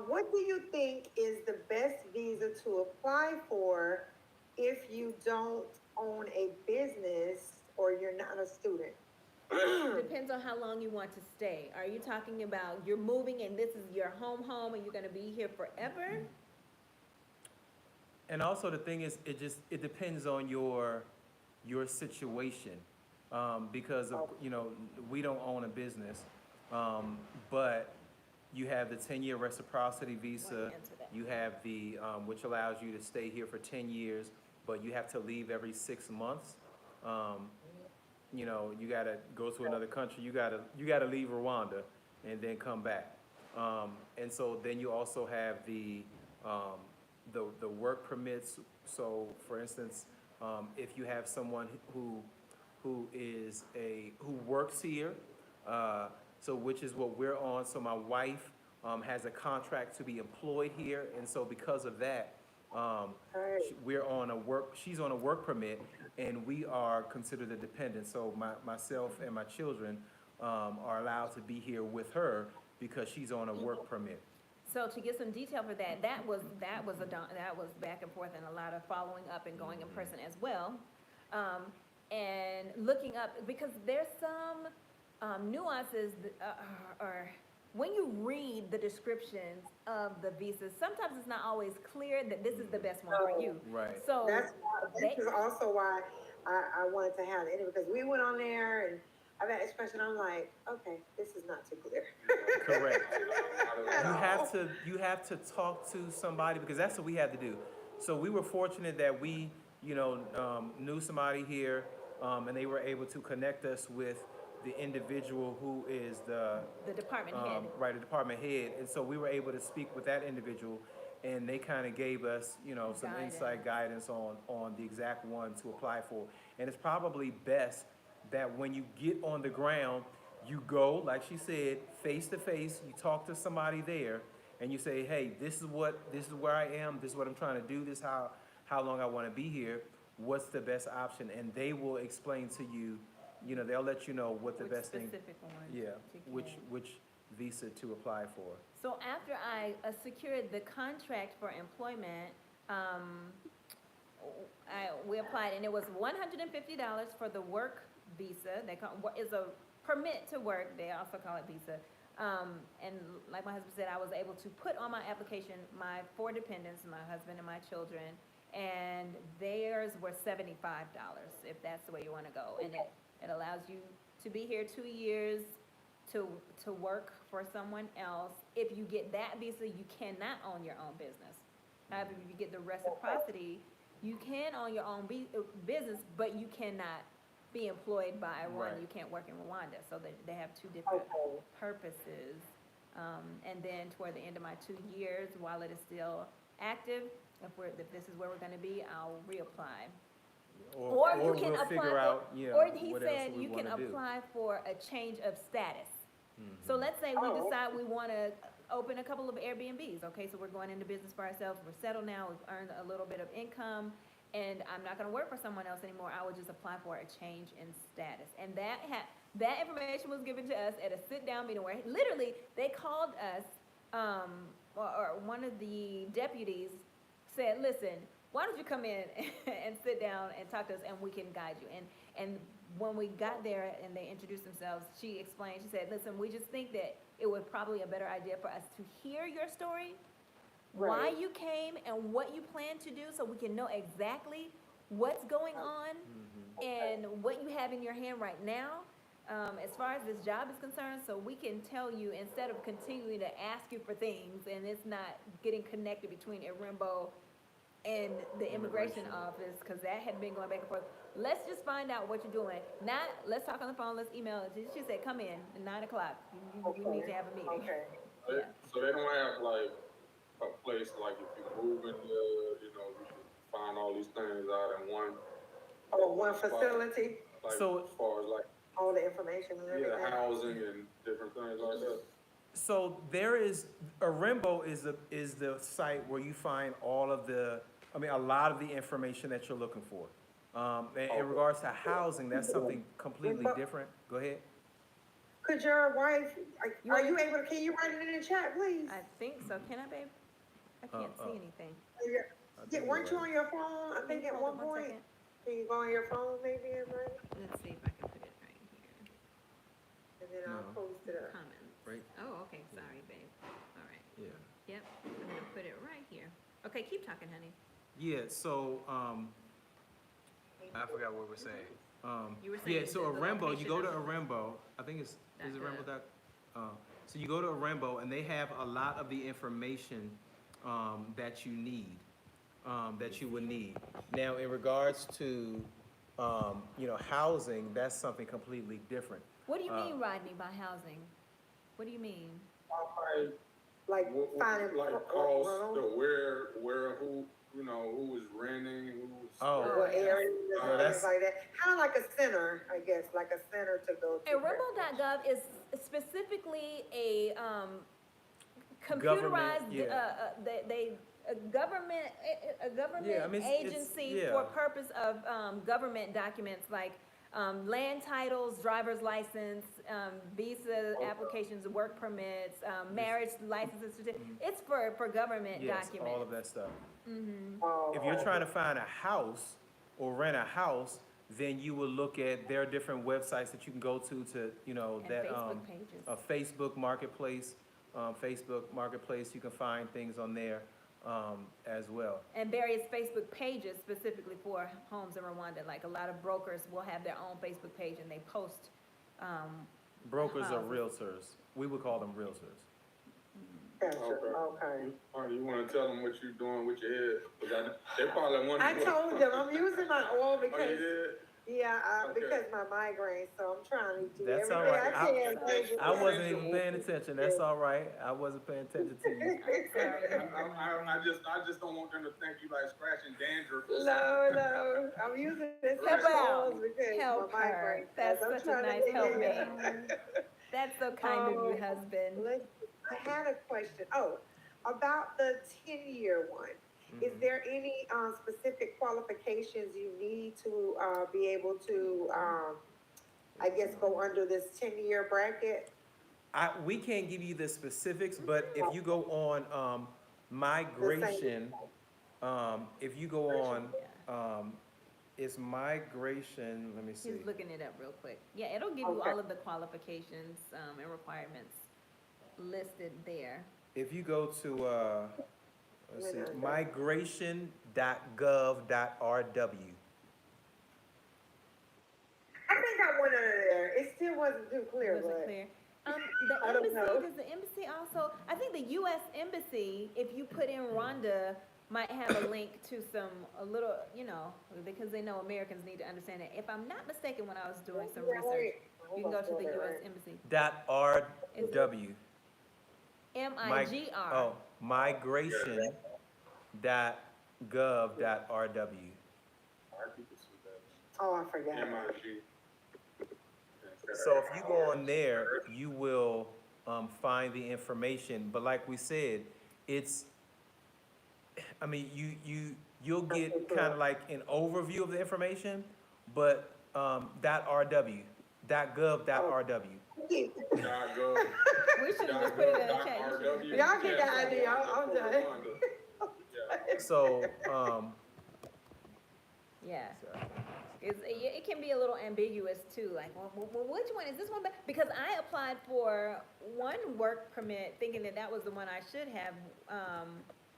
What do you think is the best visa to apply for if you don't own a business or you're not a student? Depends on how long you want to stay. Are you talking about you're moving and this is your home and you're gonna be here forever? And also the thing is, it depends on your situation, because of, we don't own a business, but you have the 10-year reciprocity visa. We'll answer that. You have the, which allows you to stay here for 10 years, but you have to leave every 6 months. You gotta go to another country. You gotta leave Rwanda and then come back. And so then you also have the work permits. So for instance, if you have someone who works here, so which is what we're on. So my wife has a contract to be employed here, and so because of that, she's on a work permit, and we are considered a dependent. So myself and my children are allowed to be here with her because she's on a work permit. So to get some detail for that, that was back and forth and a lot of following up and going in person as well, and looking up, because there's some nuances or when you read the descriptions of the visas, sometimes it's not always clear that this is the best one for you. Right. So This is also why I wanted to have it, because we went on there and I've had expression, I'm like, okay, this is not too clear. Correct. You have to talk to somebody, because that's what we had to do. So we were fortunate that we, knew somebody here, and they were able to connect us with the individual who is the department head. Right, the department head. And so we were able to speak with that individual, and they kind of gave us, some insight guidance on the exact one to apply for. And it's probably best that when you get on the ground, you go, like she said, face to face, you talk to somebody there, and you say, hey, this is where I am, this is what I'm trying to do, this is how long I want to be here, what's the best option? And they will explain to you, they'll let you know what the best thing, which visa to apply for. So after I secured the contract for employment, we applied, and it was $150 for the work visa. Is a permit to work. They also call it visa. And like my husband said, I was able to put on my application my 4 dependents, my husband and my children, and theirs were $75 if that's the way you want to go. And it allows you to be here 2 years to work for someone else. If you get that visa, you cannot own your own business. However, if you get the reciprocity, you can own your own business, but you cannot be employed by Rwanda. Right. You can't work in Rwanda. So they have 2 different purposes. And then toward the end of my 2 years, while it is still active, if this is where we're going to be, I'll reapply. Or you can we'll apply figure out, or he what else said we you can wanna do. apply for a change of status. Mhm. So let's say we decide we want to open a couple of Airbnbs. Okay, so we're going into business for ourselves. We're settled now. We've earned a little bit of income, and I'm not going to work for someone else anymore. I would just apply for a change in status. And that information was given to us at a sit-down meeting where literally they called us, or one of the deputies said, listen, why don't you come in and sit down and talk to us, and we can guide you. And when we got there and they introduced themselves, she explained, she said, listen, we just think that it was probably a better idea for us to hear your story, why you came and what you plan to do, so we can know exactly what's going on and what you have in your hand right now, as far as this job is concerned, so we can tell you, instead of continuing to ask you for things and it's not getting connected between Arimbo and the immigration office, because that had been going back and forth. Let's just find out what you're doing. Not, let's talk on the phone, let's email it. She said, come in at 9 o'clock. We need to have a meeting. Okay. Yeah. So they don't have like a place, like if you move in there, you can find all these things out in one. One facility, Like, So- as far as like, all the information and everything. housing and different things like that. So there is, Arimbo is the site where you find a lot of the information that you're looking for. In regards to housing, that's something completely different. Go ahead. Could your wife, can you write it in the chat, please? I think so. Can I, babe? I can't see anything. Yeah, weren't you on your phone, I think, at one point? Second. Can you go on your phone maybe and write it? Let's see if I can put it right here. And then I'll No. post it up. Comments. Right. Oh, okay, sorry, babe. All right. Yeah. Yep, I'm gonna put it right here. Okay, keep talking, honey. Yeah, so, I forgot what we're saying. You were Yeah, saying so the Arembo, you location go to of- Arembo, I think is it .gov. Arembo dot, so you go to Arembo and they have a lot of the information, that you need, that you would need. Now, in regards to, housing, that's something completely different. What do you mean, Rodney, by housing? What do you mean? Like finding Like cost, who, who was renting, who was. Oh. what areas Oh, and that's- things like that. Kind of like a center, I guess, like a center to go to. Arembo.gov is specifically a computerized, Government, yeah. a government Yeah, I mean, it's- agency yeah. for purpose of government documents like land titles, driver's license, visa applications, work permits, marriage licenses. It's for government Yes, documents. all of that stuff. Oh, If you're trying to find a house or rent a house, then you will look at, there are different websites that you can go to, And that, Facebook pages. a Facebook Marketplace, you can find things on there, as well. And various Facebook pages specifically for homes in Rwanda. Like a lot of brokers will have their own Facebook page and they post, Brokers are Houses. realtors. We would call them realtors. gotcha, Okay. okay. You wanna tell them what you doing with your head? 'Cause they probably wonder. I told them I'm using my oil Oh, you because, did? yeah, Okay. because my migraine, so I'm trying to do That's all everything right. I can. I wasn't even paying attention, that's all right. I wasn't paying attention to you. I just don't want them to think you like scratching dandruff or something. No, I'm using this Help out. oils because Help my her. migraine. That's I'm such a trying to nice get helpmate. it. That's so kind of you, husband. I had a question. Oh, about the 10-year one. Is Mhm. there any, specific qualifications you need to, be able to, I guess, go under this 10-year bracket? We can't give you the specifics, but if you go on, migration, if you go on, it's migration, let me see. He's looking it up real quick. Yeah, it'll give you Okay. all of the qualifications, and requirements listed there. If you go to, let's see, Wait a minute. migration.gov.rw. I think I went under there. It still wasn't too clear, Was it but. clear? I The don't embassy, know. does the embassy also, I think the US embassy, if you put in Rwanda, might have a link to a little, because they know Americans need to understand it. If I'm not mistaken, when I was doing some Yeah, research, wait. you can go to the Hold on, US right. embassy. .rw. MIGR. Oh, migration.gov.rw. Oh, I forgot. MIG. So if you go on there, you will, find the information, but like we said, you'll get kind of like an overview of the information, but, .rw, .gov.rw. We should have just put it in the chat. You should've- Y'all get the idea. I'm done. So, Yeah. It can be a little ambiguous too, like, well, which one is this one? Because I applied for one work permit thinking that was the one I should have,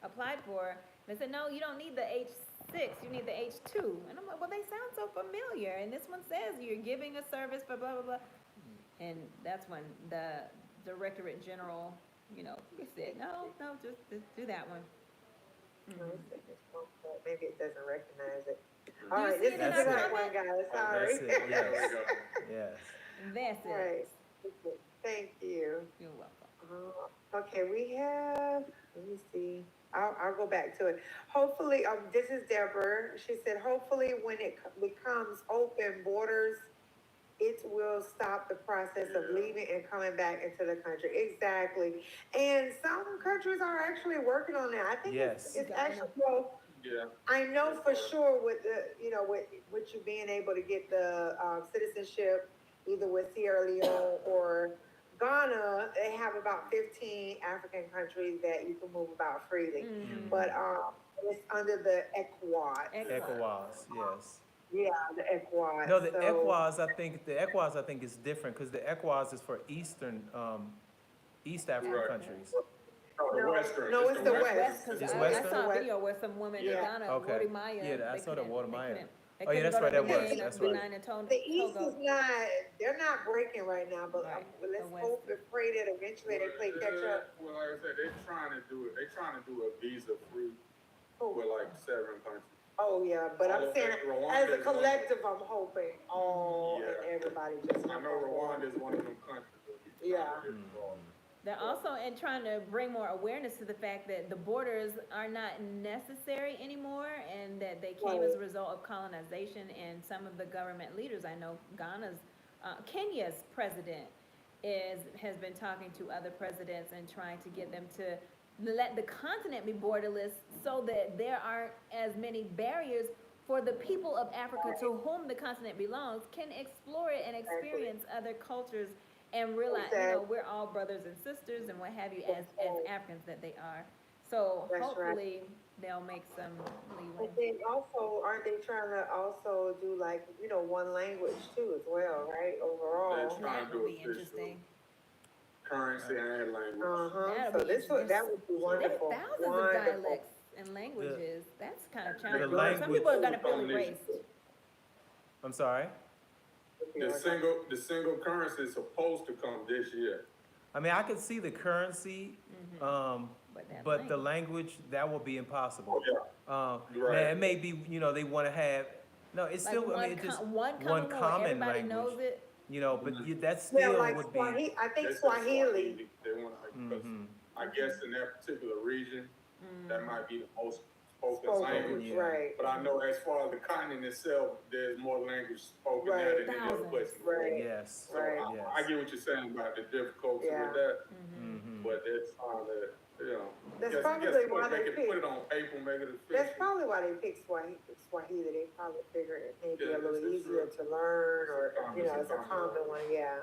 applied for. And they said, no, you don't need the H6, you need the H2. And I'm like, well, they sound so familiar. And this one says you're giving a service for blah, blah, blah. And that's when the Directorate General, said, no, just do that one. Maybe it doesn't recognize it. you All right, see this it is in the our right comment? one, guys. Sorry. That's it, yes, yes. That's All it. right. Thank you. You're welcome. Okay, we have, let me see, I'll go back to it. Hopefully, this is Deborah, she said, hopefully when it becomes open borders, it will stop the process of leaving and coming back into the country. Exactly. And some countries are actually working on that. I think Yes. it's actually, well, Yeah. I know for sure with the, with you being able to get the, citizenship, either with Sierra Leone or Ghana, they have about 15 African countries that you can move about freely. Mhm. But, it's under the ECOWAS. ECOWAS, yes. Yeah, the ECOWAS. No, the So, ECOWAS I think is different, because the ECOWAS is for East African Right. countries. No, the No, Western. no, it's the Western. West. Because It's I Western? saw a video where some woman in Yeah. Ghana, Okay. Wodi Maya, Yeah, I they saw the couldn't- Wodi they Maya. couldn't- they Oh, yeah, couldn't that's go to right, that Benin was, or that's right. Benin and Togo. the East is not, they're not breaking right now, but Right, let's the hope and pray that eventually they play catch up. Well, like I said, they're trying to do it. They're trying to do a visa-free Oh, with like 7 countries. oh, yeah, but I'm Although saying, Rwanda as a is one of collective, I'm hoping all and Yeah. everybody just. I know Rwanda is one of them countries. that we trying Yeah. to get involved. They're also trying to bring more awareness to the fact that the borders are not necessary anymore, and that they came as a result of colonization. And some of the government leaders, I know Kenya's president has been talking to other presidents and trying to get them to let the continent be borderless, so that there aren't as many barriers for the people of Africa, to whom the continent belongs, can explore it and experience other cultures and realize, we're all brothers and sisters and what have you, as Africans that they are. So That's right. hopefully they'll make some leeway. But then also, aren't they trying to also do like, one language too as well, right, overall? That's trying That to would do be official interesting. currency and language. Uh-huh, That'll so be that would be There's wonderful, thousands of wonderful. dialects and languages. That's kind of challenging. language- Some people are gonna feel erased. I'm sorry? The single currency is supposed to come this year. I mean, I could see the currency, but the language, that will be impossible. Oh, yeah. Now, Right. it may be, they wanna have, no, it's Like still, I mean, it's just one one common where common everybody knows language, it. but that Yeah, still like would be. Swahili, I think They said Swahili. They want, because Mhm. I guess in that particular region, that might be the most spoken Spoken, language. Yeah. right, But I know as far as the continent itself, there's more language spoken Right. there than any other Thousands. place. in the Right. world. Yes, So Right. I get what you're saying about the difficulty Yeah. with that, Mhm. but it's trying to, That's guess probably why they make it, picked- put it on paper, make it official. that's probably why they picked Swahili, they probably figured it may be Yeah, a little it's easier to learn, or, it's a common common one, yeah.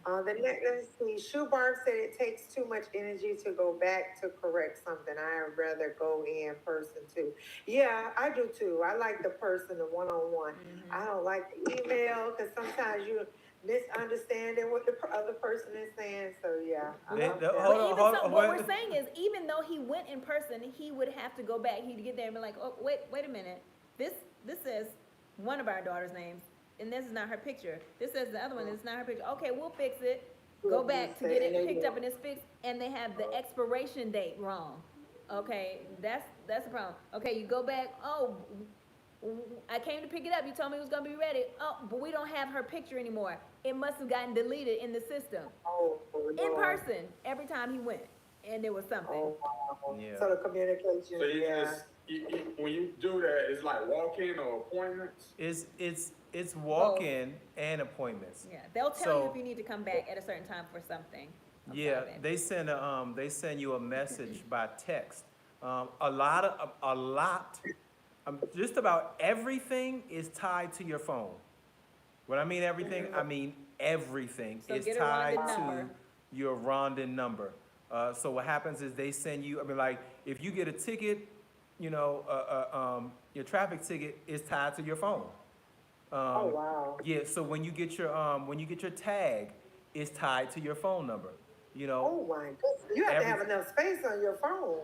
Mhm. The next, let's see, Shoebark said it takes too much energy to go back to correct something. I'd rather go in person too. Yeah, I do too. I like the person, the one-on-one. I don't like the email, cause sometimes you misunderstanding what the other person is saying, so yeah. I They- like the- that. hold But on, even hold so, on, what hold- we're saying is, even though he went in person, he would have to go back. He'd get there and be like, oh, wait a minute. This says one of our daughter's names, and this is not her picture. This says the other one, it's not her picture. Okay, we'll fix it. Go back to get it picked up and it's fixed, and they have the expiration date wrong. Okay, that's the problem. Okay, you go back, oh, I came to pick it up, you told me it was gonna be ready. Oh, but we don't have her picture anymore. It must have gotten deleted in the system. Oh, In Lord. person, every time he went, and there was something. Oh, wow. Yeah. So the communication, So you yeah. just, when you do that, it's like walk-in or appointments? It's walk-in and appointments. Yeah, they'll tell So- you if you need to come back at a certain time for something. I'm Yeah, sorry, babe. they send you a message by text. Just about everything is tied to your phone. When I mean everything, I mean everything So is get a tied Rwandan to number. your Rwandan number. So what happens is they send you, I mean, like, if you get a ticket, your traffic ticket is tied to your phone. Oh, wow. Yeah, so when you get your tag, it's tied to your phone number. Oh, my goodness. You have to have enough space on your phone.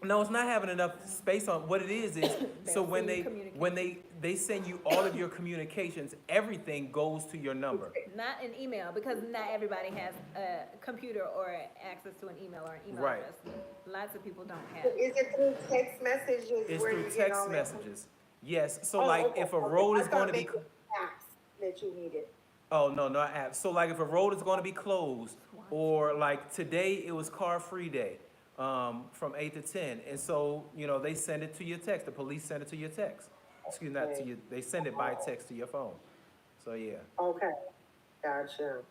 No, it's not having enough space on, what it is, so They'll when send they, you when they send you all of your communications, everything goes to your number. Not an email, because not everybody has a computer or access to an email or an email Right. address. Lots of people don't have. Is it through text messages? It's where through you get all text that? messages. Yes, so Oh, like, okay, if a okay. road I is thought gonna be, maybe apps that you needed. oh, no, not apps. So like, if a road is gonna be closed, or like today, it was car-free day, from 8 to 10. And so, they send it to your text, the police send it to your text. Excuse me, not to Okay. you, they send it by text to your phone. So, yeah. Okay, gotcha.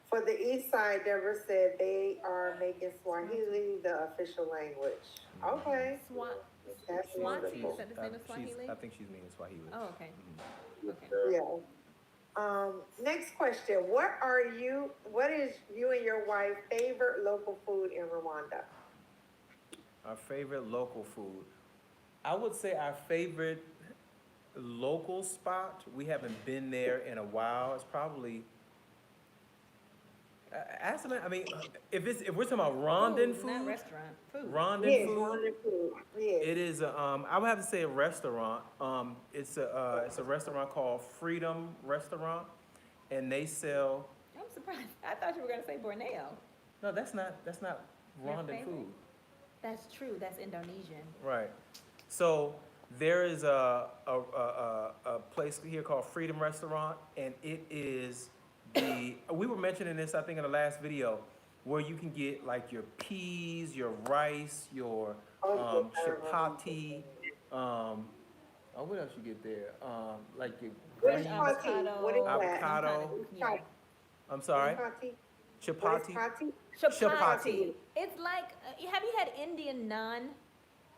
For the east side, Deborah said they are making Swahili the official language. Okay, that's Swati, wonderful. is that the same as Swahili? I think she's meaning Swahili. Oh, okay, Mhm. okay. Yeah. Next question. What is you and your wife favorite local food in Rwanda? Our favorite local food. I would say our favorite local spot, we haven't been there in a while. It's probably, ask them, I mean, if we're talking about Rwandan Food, not food, restaurant, food. Rwandan Yes, food, Rwandan food. Yes. it is I would have to say a restaurant. It's a restaurant called Freedom Restaurant, and they sell. I'm surprised. I thought you were gonna say Borneo. No, that's not Your Rwandan favorite? food. That's true, that's Indonesian. Right. So there is a place here called Freedom Restaurant, and it is we were mentioning this, I think, in the last video, where you can get like your peas, your rice, your chapati, what else you get there? Like your What is greens, pati? What is that? avocado. Yeah. I'm sorry, What is chapati. pati? Chapati. It's like, have you had Indian naan?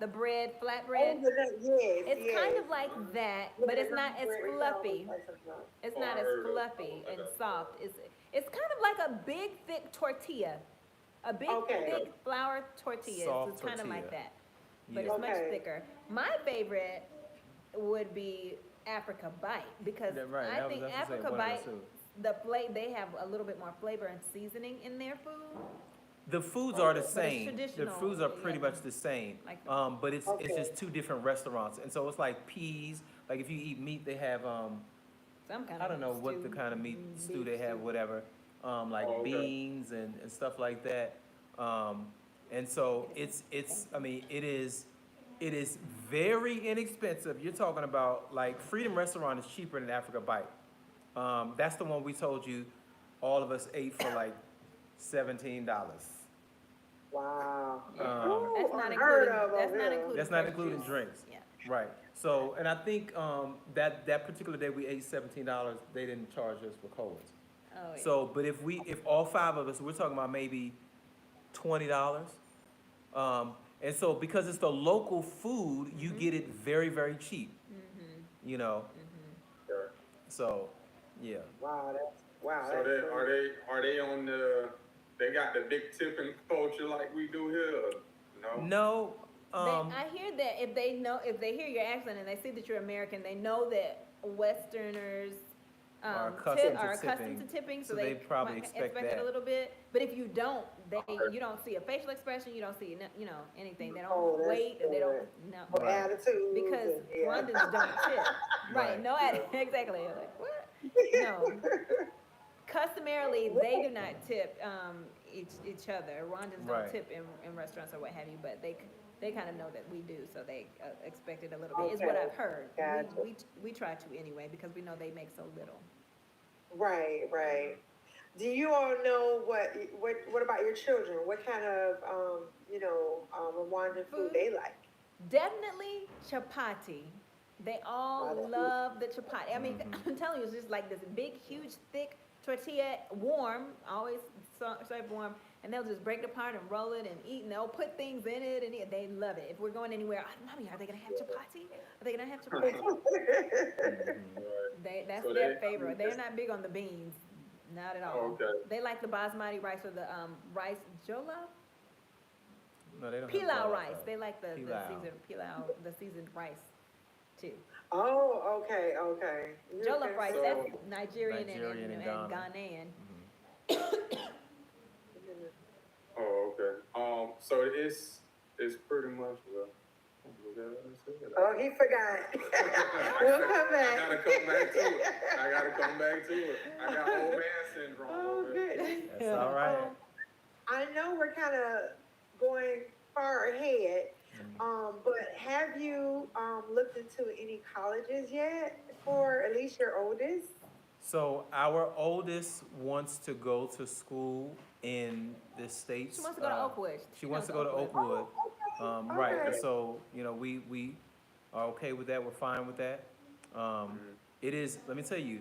The bread, flat bread? Oh, yes, It's yes. kind of like that, but it's not as fluffy. It's not as Heard of- fluffy and soft. It's kind of like a big, thick tortilla. A big, Okay. thick flour tortilla. Soft It's kind of like tortilla. that. But Yeah. it's much Okay. thicker. My favorite would be Africa Bite, because Yeah, right, I that was- think that's what I said, Africa one of Bite, the two. they have a little bit more flavor and seasoning in their food. The foods are the But it's same. The traditional, foods are pretty yeah. much the same. Like- But it's Okay. just two different restaurants. And so it's like peas, like if you eat meat, they have, Some kind of I don't know what the stew, kind of meat stew they beef have, stew. whatever. Like Oh, okay. beans and stuff like that. And so I mean, it is very inexpensive. You're talking about, like, Freedom Restaurant is cheaper than Africa Bite. That's the one we told you, all of us ate for like $17. Wow. Yeah. Ooh, That's not unheard including, of that's over not here. including. That's not fresh including juice. drinks. Yeah. Right. So, and I think that particular day we ate $17. They didn't charge us for colas. Oh, yeah. So, but if all five of us, we're talking about maybe $20. And so because it's the local food, you Mm-hmm. get it very, very cheap. You know. Sure. So, yeah. Wow, wow. So that's they, crazy. are they on they got the big tipping culture like we do here? No? No. I hear that if they hear your accent and they see that you're American, they know that Westerners Are accustomed to are accustomed tipping, to tipping, so so they they probably might expect it that. a little bit. But if you don't, you don't see a facial expression, you don't see anything. They don't Oh, that's wait, or they don't good. no. For Right. attitude. Because yeah. Rwandans don't tip. Right, Right. no attitude, exactly. You're like, what? No. Customarily, they do not tip each other. Rwandans don't Right. tip in restaurants or what have you, but they kind of know that we do, so they expect it a little bit, is what Okay. I've heard. Gotcha. We try to anyway, because we know they make so little. Right, right. Do you all know what about your children? What kind of Rwandan food Food? they like? Definitely chapati. They all Oh, that's love the chapati. I mean, I'm telling you, it's just like this big, huge, thick tortilla, warm, always served warm, and they'll just break it apart and roll it and eat, and they'll put things in it, and they love it. If we're going anywhere, Mommy, are they gonna have chapati? Are they gonna have chapati? Right. That's So their they- favorite. They're not big on the beans, not at all. Okay. They like the basmati rice or the rice jollof, No, they don't. have pilau jollof rice. They like the Pilau. seasoned pilau, the seasoned rice too. Oh, okay, okay. Jollof rice, So- that's Nigerian, Nigerian and and Ghanaian. Oh, okay. So it's pretty much Oh, he forgot. We'll come back. I gotta come back to it. I got old man syndrome. Oh, over here. goodness. That's all right. I know we're kind of going far ahead, but have you looked into any colleges yet for at least your oldest? So our oldest wants to go to school in the States. She wants to go to Oakwood. She wants to go to Oakwood. Right, and Okay. so, we are okay with that, we're fine with that. It is, let me tell you,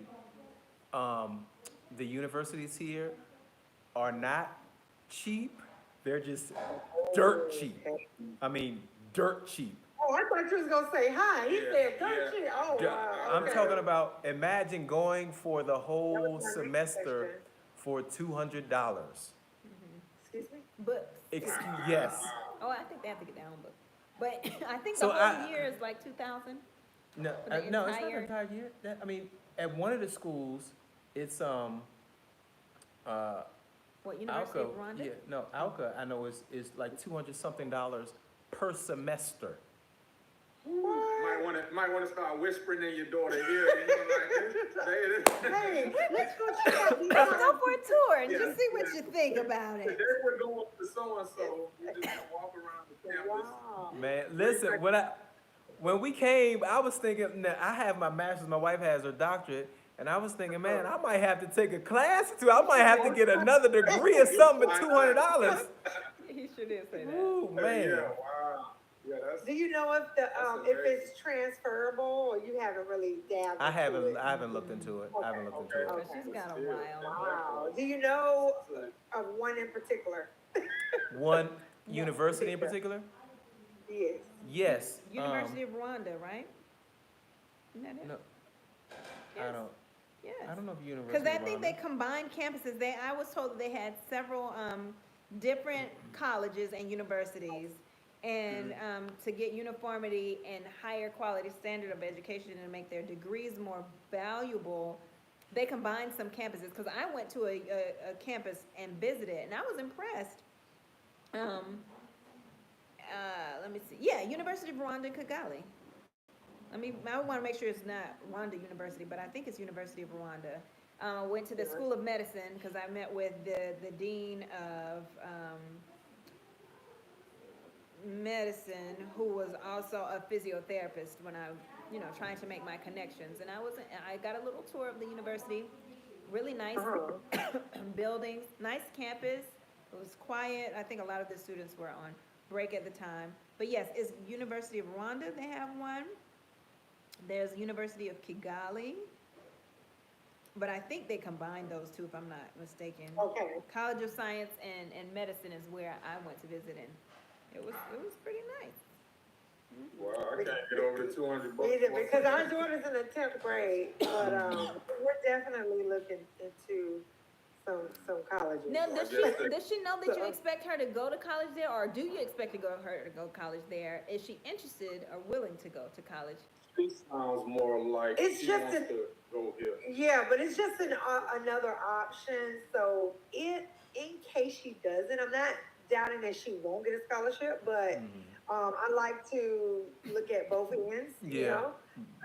the universities here are not cheap, they're just dirt cheap. Okay. I mean, dirt cheap. Oh, I thought you was gonna say hi. He Yeah, said, "Don't yeah. you?" Oh, Dirt- wow. I'm okay. talking about, imagine going for the That whole was my next semester question. for $200. Excuse me? Books. Yes. Oh, I think they have to get their own book. But I think So the whole I- year is like 2,000. No, For the no, it's not an entire- entire year. I mean, at one of the schools, it's What, University Alka, of Rwanda? yeah, no, Alka, I know is like $200 something per semester. Might wanna start whispering in your daughter's ear, you know, like this. Hey, let's go check out these. Let's go for a tour and Yeah. just see what you think about Today it. we're going to so-and-so, we just gonna walk around the campus. Wow. Man, listen, when we came, I was thinking, now, I have my master's, my wife has her doctorate, and I was thinking, man, I might have to take a class or two. I might have to get another degree or something for $200. He sure did say that. Ooh, man. Yeah, wow. Yeah, that's. Do you know if the That's if amazing. it's transferable, or you haven't really dabbed I into it? haven't looked into it. I haven't looked into it. But she's got a while. Wow. Do you know of one in particular? One university in particular? Yes. Yes. University of Rwanda, right? Isn't that it? No, Yes. Yes. I don't know if university. Because I of think Rwanda- they combined campuses. I was told that they had several different colleges and universities, and to get uniformity and higher quality standard of education and make their degrees more valuable, they combined some campuses. Because I went to a campus and visited, and I was impressed. Let me see. Yeah, University of Rwanda, Kigali. I want to make sure it's not Rwanda University, but I think it's University of Rwanda. Went to the School of Medicine because I met with the dean of medicine, who was also a physiotherapist when I, trying to make my connections. And I got a little tour of the university. Really nice buildings, nice campus. It was quiet. I think a lot of the students were on break at the time. But yes, it's University of Rwanda. They have one. There's University of Kigali, but I think they combined those two, if I'm not mistaken. Okay. College of Science and Medicine is where I went to visit, and it was pretty nice. Wow, I can't get over the $200. Either, because our daughter's in the 10th grade, but we're definitely looking into some colleges. Now, does she know that you expect her to go to college there, or do you expect her to go to college there? Is she interested or willing to go to college? She sounds more like It's she just wants to go here. Yeah, but it's just another option. So in case she doesn't, I'm not doubting that she won't get a scholarship, but I like to look at both ends. You Yeah. know.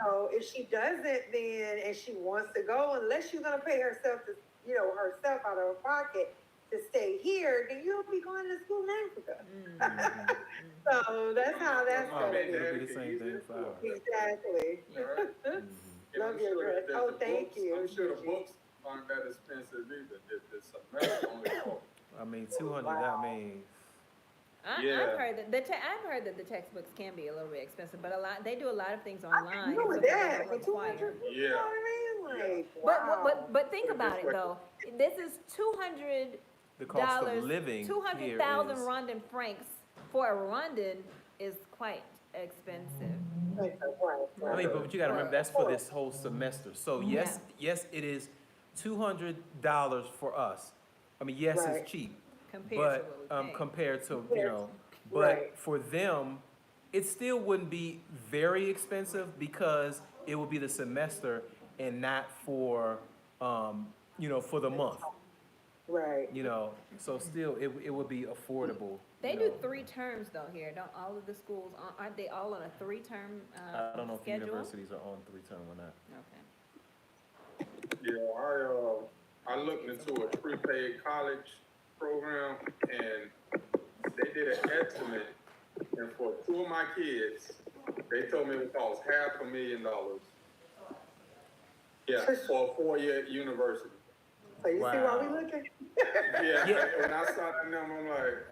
So if she doesn't, then and she wants to go, unless she's gonna pay herself to, herself out of her pocket to stay here, then you'll be going to school in Africa. So that's how that's Oh, gonna it'll be. be the same thing for her. Exactly. And Love I'm your sure dress. that Oh, the thank books- you. I'm sure the books aren't that expensive either. The semester only cost. I mean, 200. That means. I've heard that I've heard that the textbooks can be a little bit expensive, but they do a lot of things online. I know so that, they but don't require- 200, you know what I mean? Like, wow. But think about it though. This is $200. The cost of living here 200,000 is. Rwandan francs for a Rwandan is quite expensive. I mean, but you gotta remember, that's for this whole semester. So yes, it is $200 for us. I mean, yes, Right. it's cheap, Compared but, to what we pay. compared to, but Right. for them, it still wouldn't be very expensive because it would be the semester and not for, for the month, Right. so still, it would be affordable. They you do know. 3 terms though here. Don't all of the schools, aren't they all on a 3-term I don't know if the schedule? universities are on 3-term or not. Okay. Yeah, I looked into a prepaid college program, and they did an estimate, and for 2 of my kids, they told me it would cost $500,000. Yeah, for a 4-year university. So you see why we Wow. looking? Yeah, when I saw that number, I'm like,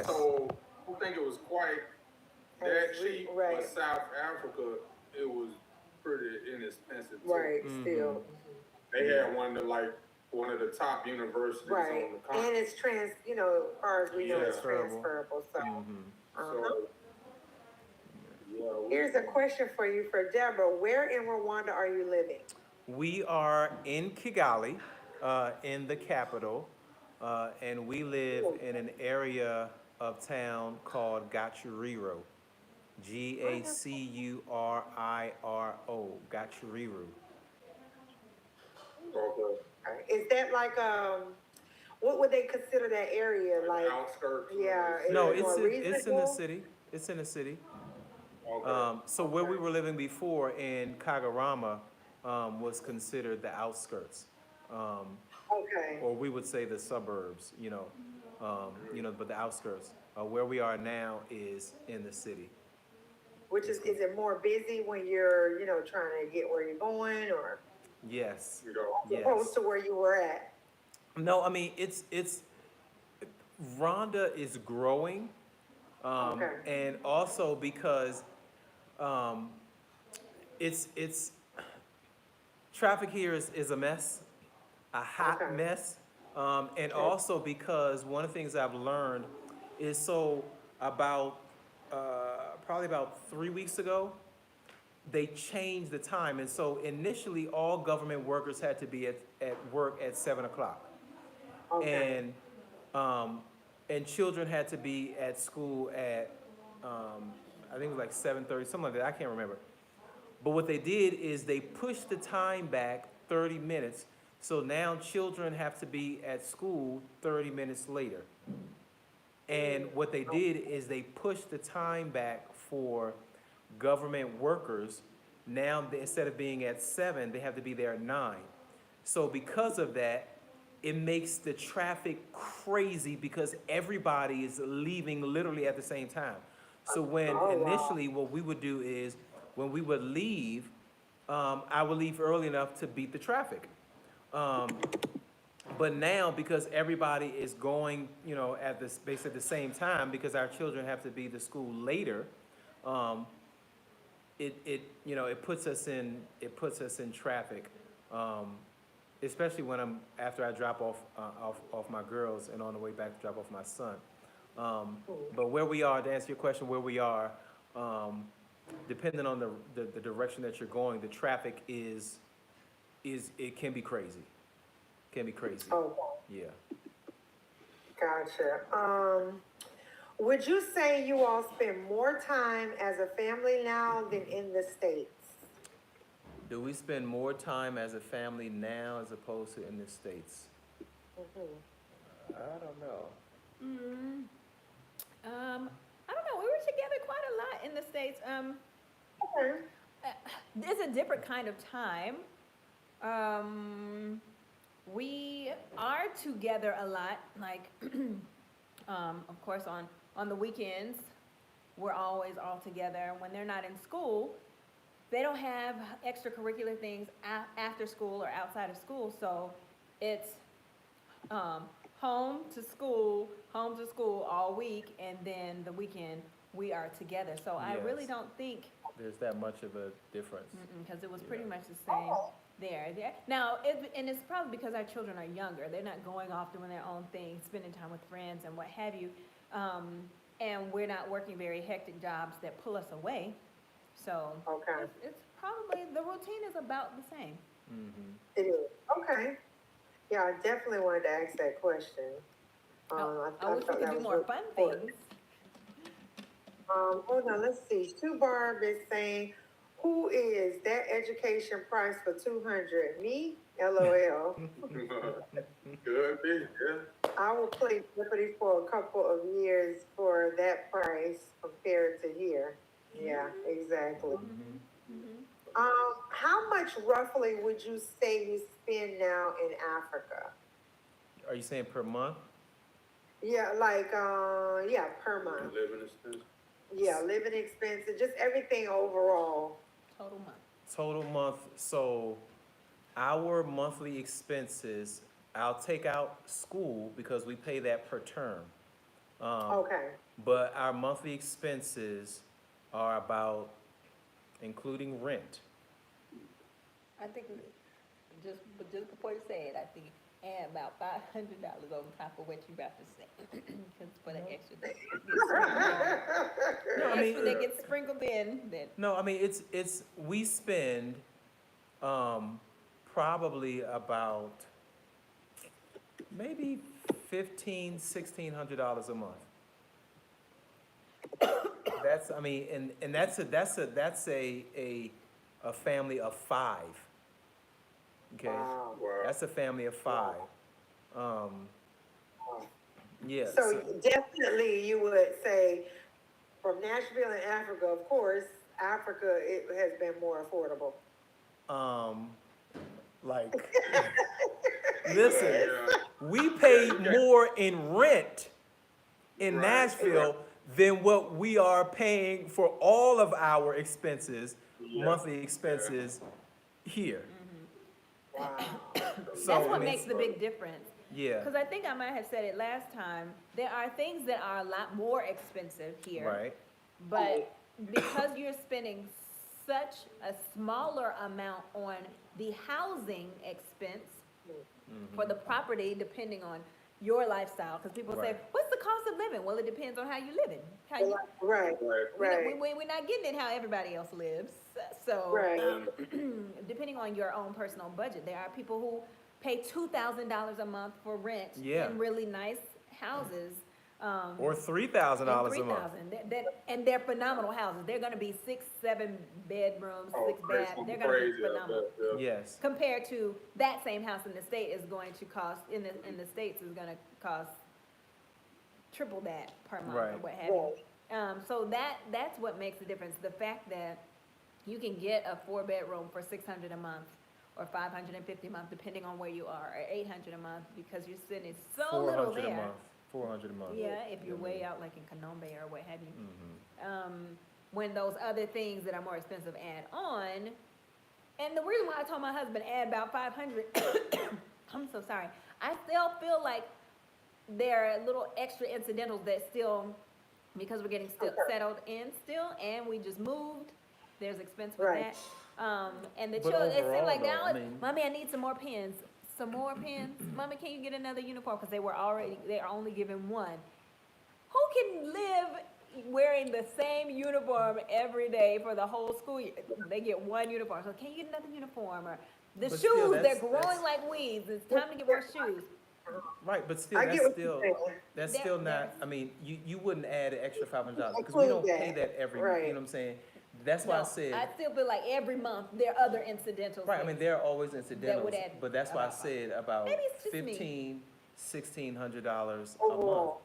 so I don't think it was quite that cheap, Right. but South Africa, it was pretty inexpensive too. Right, still. They had one of the top universities Right, on the and continent. it's you know, as far as we know, it's Transferable. transferable, so. So, yeah, Here's a question for you, for Deborah. Where in Rwanda are you living? We are in Kigali, in the capital, and we live in an area of town called Gachuriro. Gacuriro, Gachuriro. okay. Is that like, what would they consider that area, like? Outskirts. Yeah, is No, it more it's in the reasonable? city. It's in the city. Okay. So where we were living before in Kagarama was considered the outskirts, Okay, or we would say the suburbs. But the outskirts. Where we are now is in the city. which is it more busy when you're, you know, trying to get where you're going, or Yes. You know, as opposed Yes. to where you were at? No, I mean it's Rhonda is growing, Okay. and also because it's traffic here is a mess, a hot Okay. mess, and also because one of the things I've learned is about probably about 3 weeks ago, they changed the time, and so initially all government workers had to be at work at 7 o'clock. Okay. And children had to be at school at, I think it was like 7:30, something like that, I can't remember. But what they did is they pushed the time back 30 minutes, so now children have to be at school 30 minutes later. And what they did is they pushed the time back for government workers. Now, instead of being at 7, they have to be there at 9. So because of that, it makes the traffic crazy because everybody is leaving literally at the same time. So when Oh, wow. initially what we would do is when we would leave, I would leave early enough to beat the traffic. But now because everybody is going, at this basically at the same time because our children have to be to school later, it puts us in traffic. Especially when after I drop off my girls and on the way back to drop off my son. But where we are, to answer your question, where we are, depending on the direction that you're going, the traffic it can be crazy. Can be crazy. Okay. Yeah. Gotcha. Would you say you all spend more time as a family now than in the States? Do we spend more time as a family now as opposed to in the States? Mm-hmm. I don't know. I don't know. We were together quite a lot in the States. Okay. It's a different kind of time. We are together a lot, like, of course, on the weekends, we're always all together. When they're not in school, they don't have extracurricular things after school or outside of school, so it's home to school all week, and then the weekend we are together. So I really Yes. don't think, There's that much of a difference. because it was Yeah. pretty much the same there. Now, and it's probably because our children are younger. They're not going off doing their own thing, spending time with friends and what have you. And we're not working very hectic jobs that pull us away. So Okay. it's probably, the routine is about the same. Mm-hmm. It is. Okay. Yeah, I definitely wanted to ask that question. I wish we thought could that do was more really fun important. things. Hold on, let's see. Sue Barb is saying, who is that education price for 200? Me? LOL. Could be, yeah. I will play Jeopardy for a couple of years for that price compared to here. Yeah, exactly. How much roughly would you say you spend now in Africa? Are you saying per month? Yeah, per month. Living expense. Yeah, living expenses, just everything overall. Total month. Total month, so our monthly expenses, I'll take out school because we pay that per term. Okay, But our monthly expenses are about, including rent, I think, but just before you say it, I think add about $500 on top of what you about to say. Cause for the extra that gets sprinkled on. No, I The mean, extra that gets sprinkled in, that, no, I mean, we spend, probably about maybe $1,500-$1,600 a month. That's, I mean, and that's a family of 5. Okay? Wow. Wow. That's a family of 5. Yeah. So definitely you would say from Nashville and Africa, of course, Africa, it has been more affordable. Like, listen, Yeah. we pay Yeah. more in rent in Right. Nashville than what we are paying for all of our expenses, Yeah. monthly expenses here. Wow. So, that's I what mean, makes the big difference. yeah, Cause I think I might have said it last time, there are things that are a lot more expensive here. right, But because you're spending such a smaller amount on the housing expense for the property, depending on your lifestyle, because people say, Right. what's the cost of living? Well, it depends on how you living. How you, Right, right, we're not getting it how everybody else lives. So, right. depending on your own personal budget, there are people who pay $2,000 a month for rent Yeah. in really nice houses. or $3,000 a And month. 3,000. And they're phenomenal houses. They're gonna be 6, 7 bedrooms, Oh, 6 crazy, baths. They're gonna be crazy, phenomenal. yeah. Yes, Compared to that same house in the state is going to cost, in the States is gonna cost triple that per month or Right. what have you. So that's what makes the difference. The fact that you can get a 4-bedroom for $600 a month or $550 a month, depending on where you are, or $800 a month, because you're spending so little 400 a there. month, 400 a month. Yeah, if you're way out like in Kanombe or what have you. Mhm. When those other things that are more expensive add on, and the reason why I told my husband add about 500, I'm so sorry. I still feel like there are little extra incidentals that still, because we're getting still settled in still, and we just moved, there's expense with Right. that. And the But children, it seemed overall, like though, now, I mean- Mommy, I need some more pens. Some more pens? Mommy, can you get another uniform? Because they're only given one. Who can live wearing the same uniform every day for the whole school year? They get one uniform. So can you get another uniform? Or the But shoes, still, they're that's- growing like weeds. It's time to get more shoes. Right, but still, I get that's what you're still, saying. that's There- still not, there's- I mean, you wouldn't add an extra $500, because we don't Include pay that, that every, right. you know what I'm saying? That's why I No, said. I still feel like every month there are other incidentals. Right, I mean, there are always would incidentals, add but that's why I about- said about Maybe it's just me. $1,500-$1,600 a month. Overall.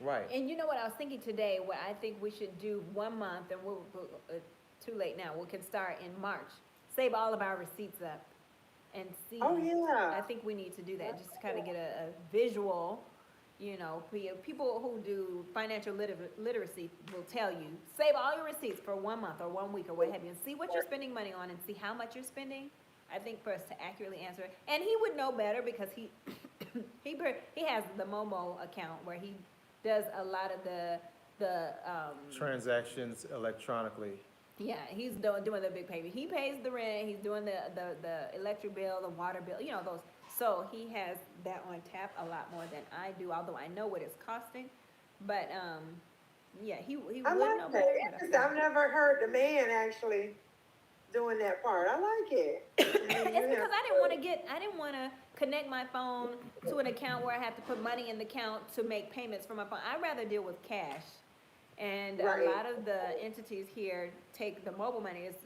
Right, And you know what I was thinking today, what I think we should do 1 month, and we'll too late now, we can start in March. Save all of our receipts up and see. Oh, yeah. I think we need to do that, just to kind of get a visual, you know, people who do financial literacy will tell you, save all your receipts for 1 month or 1 week or what have you, and see what you're spending money on and see how much you're spending. I think for us to accurately answer it, and he would know better because he has the Momo account where he does a lot of the transactions electronically. yeah, he's doing the big payment. He pays the rent, he's doing the electric bill, the water bill, you know, those. So he has that on tap a lot more than I do, although I know what it's costing. But, yeah, he would I know like that. better. but I Interesting. feel- I've never heard the man actually doing that part. I like it. It's because I didn't want to connect my phone to an account where I have to put money in the account to make payments from my phone. I'd rather deal with cash. And Right. a lot of the entities here take the mobile money is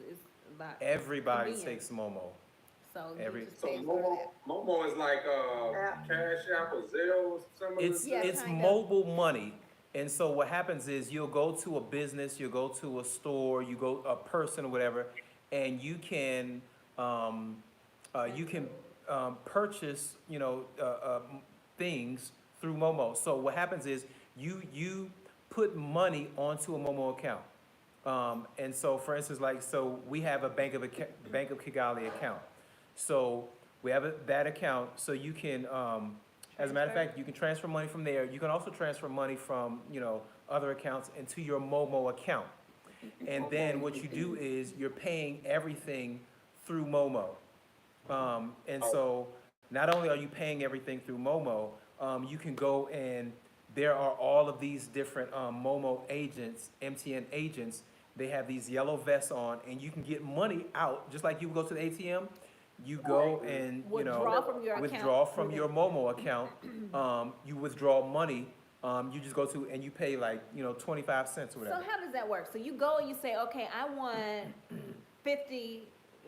about Everybody convenient. takes Momo. So every- you just So pay for Momo, that. Momo is like, Cash App or Zelle, some of It's, the. Yeah, it's kinda. mobile money. And so what happens is you'll go to a business, you'll go to a store, you go, a person or whatever, and you can purchase, you know, things through Momo. So what happens is you put money onto a Momo account. And so for instance, like, so we have a Bank of Kigali account. So we have that account, so you can, as a matter of fact, you can transfer money from there. You can also transfer money from, you know, other accounts into your Momo account. And then what you do is you're paying everything through Momo. And so not only are you paying everything through Momo, you can go and there are all of these different Momo agents, MTN agents. They have these yellow vests on, and you can get money out just like you would go to the ATM. You go and Withdraw from your withdraw account. from your Momo account. You withdraw money. You just go to and you pay like 25 cents or So whatever. how does that work? So you go and you say, okay, I want 50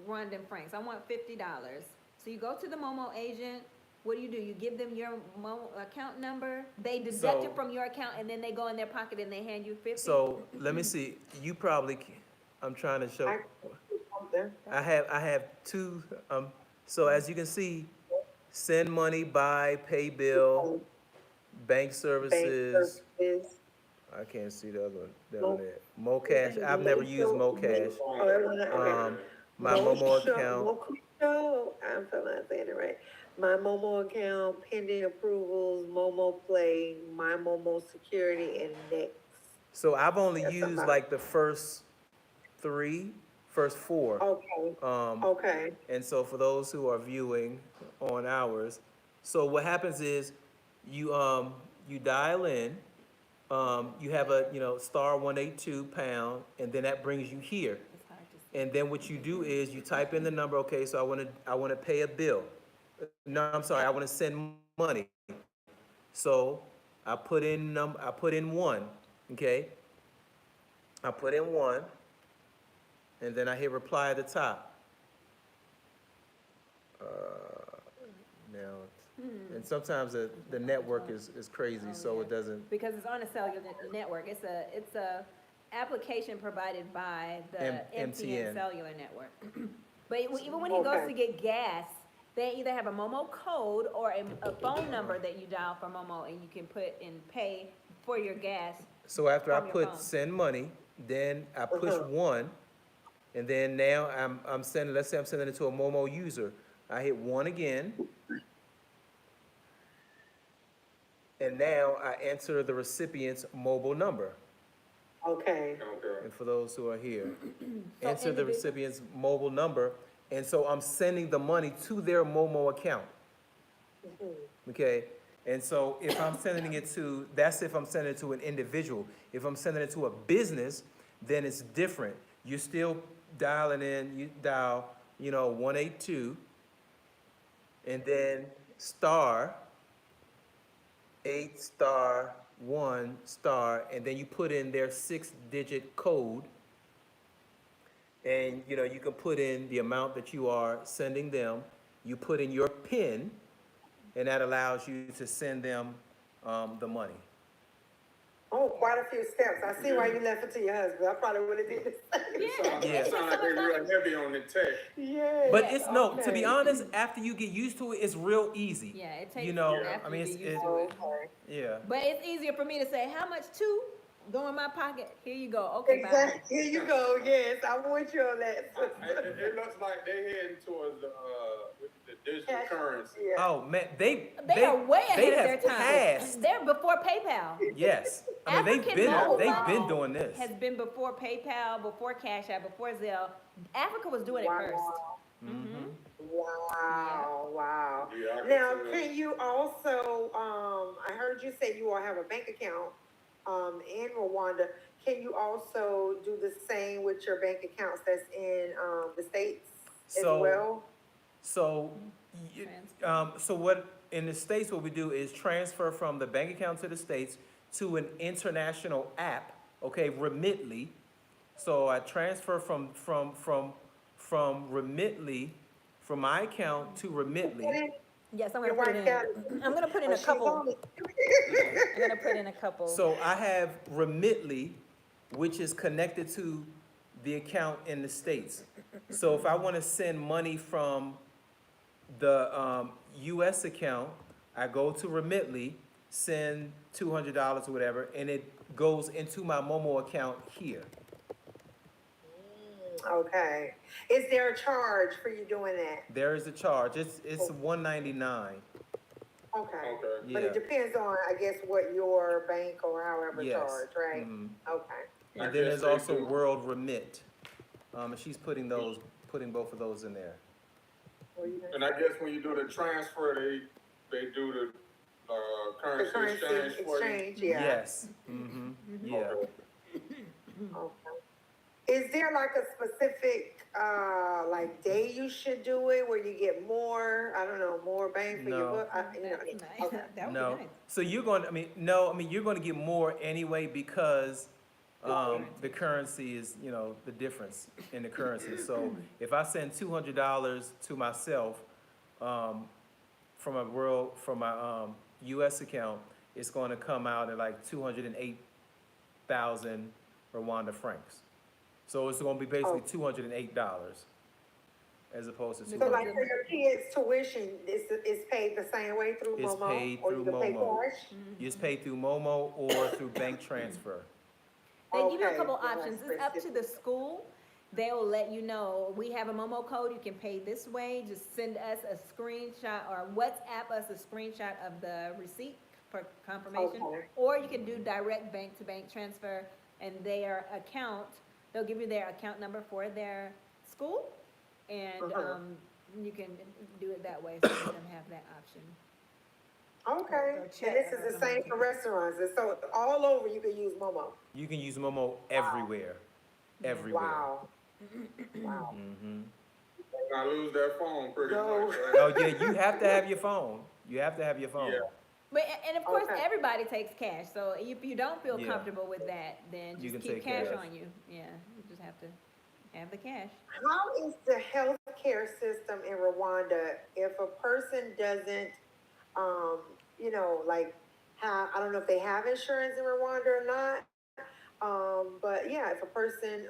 Rwandan francs. I want $50. So you go to the Momo agent. What do? You give them your Momo account number. They deduct it from your account, and then they go in their pocket and they hand you 50. So let me see. You probably. I'm trying to show. Something. I have two. So as you can see, send money, buy, pay bill, bank services. I can't see the other one down there. Mocash. I've never used Mocash. My Momo account. I'm not saying it right. My Momo account, pending approvals, Momo Play, My Momo Security, and Next. So I've only Yes, used somebody. like the first four. Okay, Um, okay. And so for those who are viewing on ours, so what happens is you dial in, you have a star 182 pound, and then that brings you here. It's hard to see. And then what you do is you type in the number. Okay, so I want to pay a bill. No, I'm sorry, I want to send money. So I put in one. Okay. I put in one, and then I hit reply at the top. Now, and sometimes the network is crazy, so it doesn't. Because it's on a cellular network. It's a application provided by the MTN MTN. cellular network. But even when he goes to get gas, they either have a Momo code or a phone number that you dial for Momo, and you can put and pay for your gas. So after I From your put phone. send money, then I push one, and then now I'm sending. Let's say I'm sending it to a Momo user. I hit one again, and now I enter the recipient's mobile number. Okay. Okay. And for those who are here, So enter the individual- recipient's mobile number, and so I'm sending the money to their Momo account. Okay, and so if I'm sending it to, that's if I'm sending it to an individual. If I'm sending it to a business, then it's different. You're still dialing in, you dial, 182, and then star, 8 star 1 star, and then you put in their 6-digit code. And, you can put in the amount that you are sending them. You put in your PIN, and that allows you to send them the money. Oh, quite a few steps. I see why you left it to your husband. I probably would have did the same. Yeah. Sound like they're real heavy on the tech. Yeah. But it's, no, to be okay. honest, after you get used to it, it's real easy. Yeah, it takes You know, after I mean, you it's, get used it, to it. Okay. yeah. But it's easier for me to say, how much? 2? Go in my pocket. Here you go. Okay, bye. Exactly. Here you go. Yes, I'm with you on that. It looks like they're heading towards the digital Cash. currency. Yeah. Oh, man, They are way they ahead of their have time. passed. They're before PayPal. Yes. I mean, African mobile they've money been doing this. Has been before PayPal, before Cash App, before Zelle. Africa was doing it first. Mhm. Wow, wow. Yeah, I can Now, see that. can you also, I heard you say you all have a bank account, in Rwanda. Can you also do the same with your bank accounts that's in, the States as So- well? So, so what, in the States, what we do is transfer from the bank account to the States to an international app, okay, Remitly. So I transfer from Remitly, from my account to Remitly. Yes, I'm Your gonna put it wife in. got it. I'm gonna put in Oh, a she couple. on it. I'm gonna put in a couple. So I have Remitly, which is connected to the account in the States. So if I want to send money from the US account, I go to Remitly, send $200 or whatever, and it goes into my Momo account here. Okay. Is there a charge for you doing that? There is a charge. It's $199. Okay. Okay. But Yeah. it depends on, I guess, what your bank or however Yes. charge, right? Mhm. Okay. And I then guess there's they also do. World Remit. And she's putting both of those in there. What you gonna And I guess when you do the transfer, they do the, The currency currency exchange for you? exchange, yeah. Yes, mm-hmm, yeah. Okay. Okay. Is there like a specific, like day you should do it where you get more, I don't know, more bang for your No. buck? You know, That's nice. okay. That would No. be nice. So you're going, I mean, no, I mean, you're going to get more anyway because the currency is, the difference in the currency. So if I send $200 to myself um, from my U.S. account, it's going to come out at like 208,000 Rwanda francs. So it's going to be basically $208 as opposed to So So 200. like for your kids' tuition, is paid the same way through It's Momo? paid Or through you can pay Momo. cash? It's paid through Momo or through bank transfer. They give you a Okay, couple well, options. that's It's up to pretty the school. They'll let you know, we have a Momo code, you can pay this way. Just send us a screenshot or WhatsApp us a screenshot of the receipt for confirmation. Okay. Or you can do direct bank-to-bank transfer and their account, they'll give you their account number for their school. And, you can do it that way, so you can have that option. Okay, Or and check this or is the something same like for that. restaurants, and so all over you can use Momo? You can use Momo everywhere, everywhere. Wow. Wow. Mm-hmm. I lose that phone pretty No. much, Oh, right? yeah, you have to have your phone. You have to have your phone. Yeah. But, and of course, Okay. everybody takes cash, so if you don't feel Yeah. comfortable with that, then You just can keep take cash cash. on you. Yeah, you just have to have the cash. How is the healthcare system in Rwanda if a person doesn't, like I don't know if they have insurance in Rwanda or not. But yeah, if a person,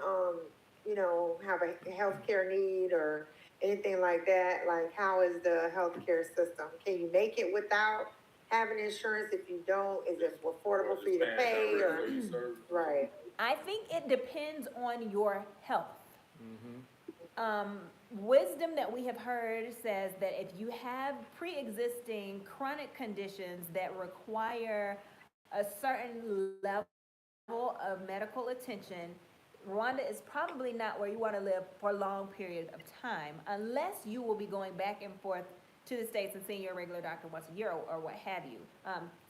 have a healthcare need or anything like that, like how is the healthcare system? Can you make it without having insurance? If you don't, is it affordable for you to pay or? Right. I think it depends on your health. Mm-hmm. Wisdom that we have heard says that if you have pre-existing chronic conditions that require a certain level of medical attention, Rwanda is probably not where you want to live for a long period of time, unless you will be going back and forth to the States and seeing your regular doctor once a year or what have you.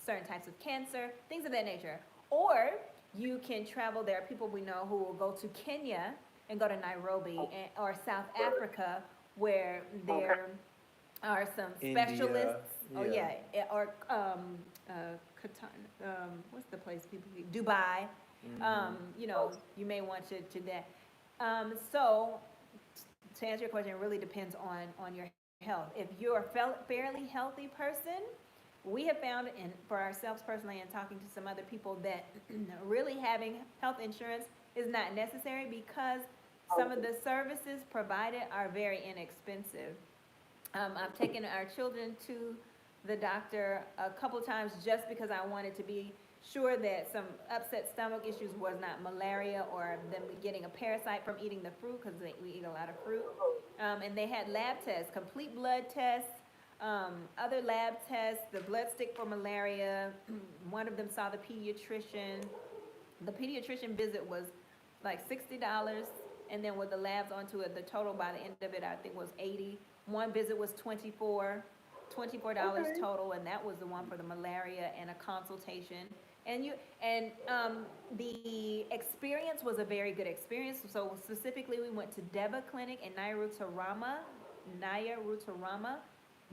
Certain types of cancer, things of that nature. Or you can travel. There are people we know who will go to Kenya and go to Nairobi or South Africa, where there are some India, specialists. Oh yeah. yeah, or what's the place people Dubai. You may want to that. So to answer your question, it really depends on your health. If you're a fairly healthy person, we have found, and for ourselves personally, and talking to some other people, that really having health insurance is not necessary because some of the services provided are very inexpensive. I've taken our children to the doctor a couple times just because I wanted to be sure that some upset stomach issues was not malaria or them getting a parasite from eating the fruit, because we eat a lot of fruit. And they had lab tests, complete blood tests, other lab tests, the blood stick for malaria. One of them saw the pediatrician. The pediatrician visit was like $60, and then with the labs onto it, the total by the end of it, I think, was $80. One visit was $24 total, and that was the one for the malaria and a consultation. And the experience was a very good experience. So specifically, we went to Deva Clinic in Nyarutarama,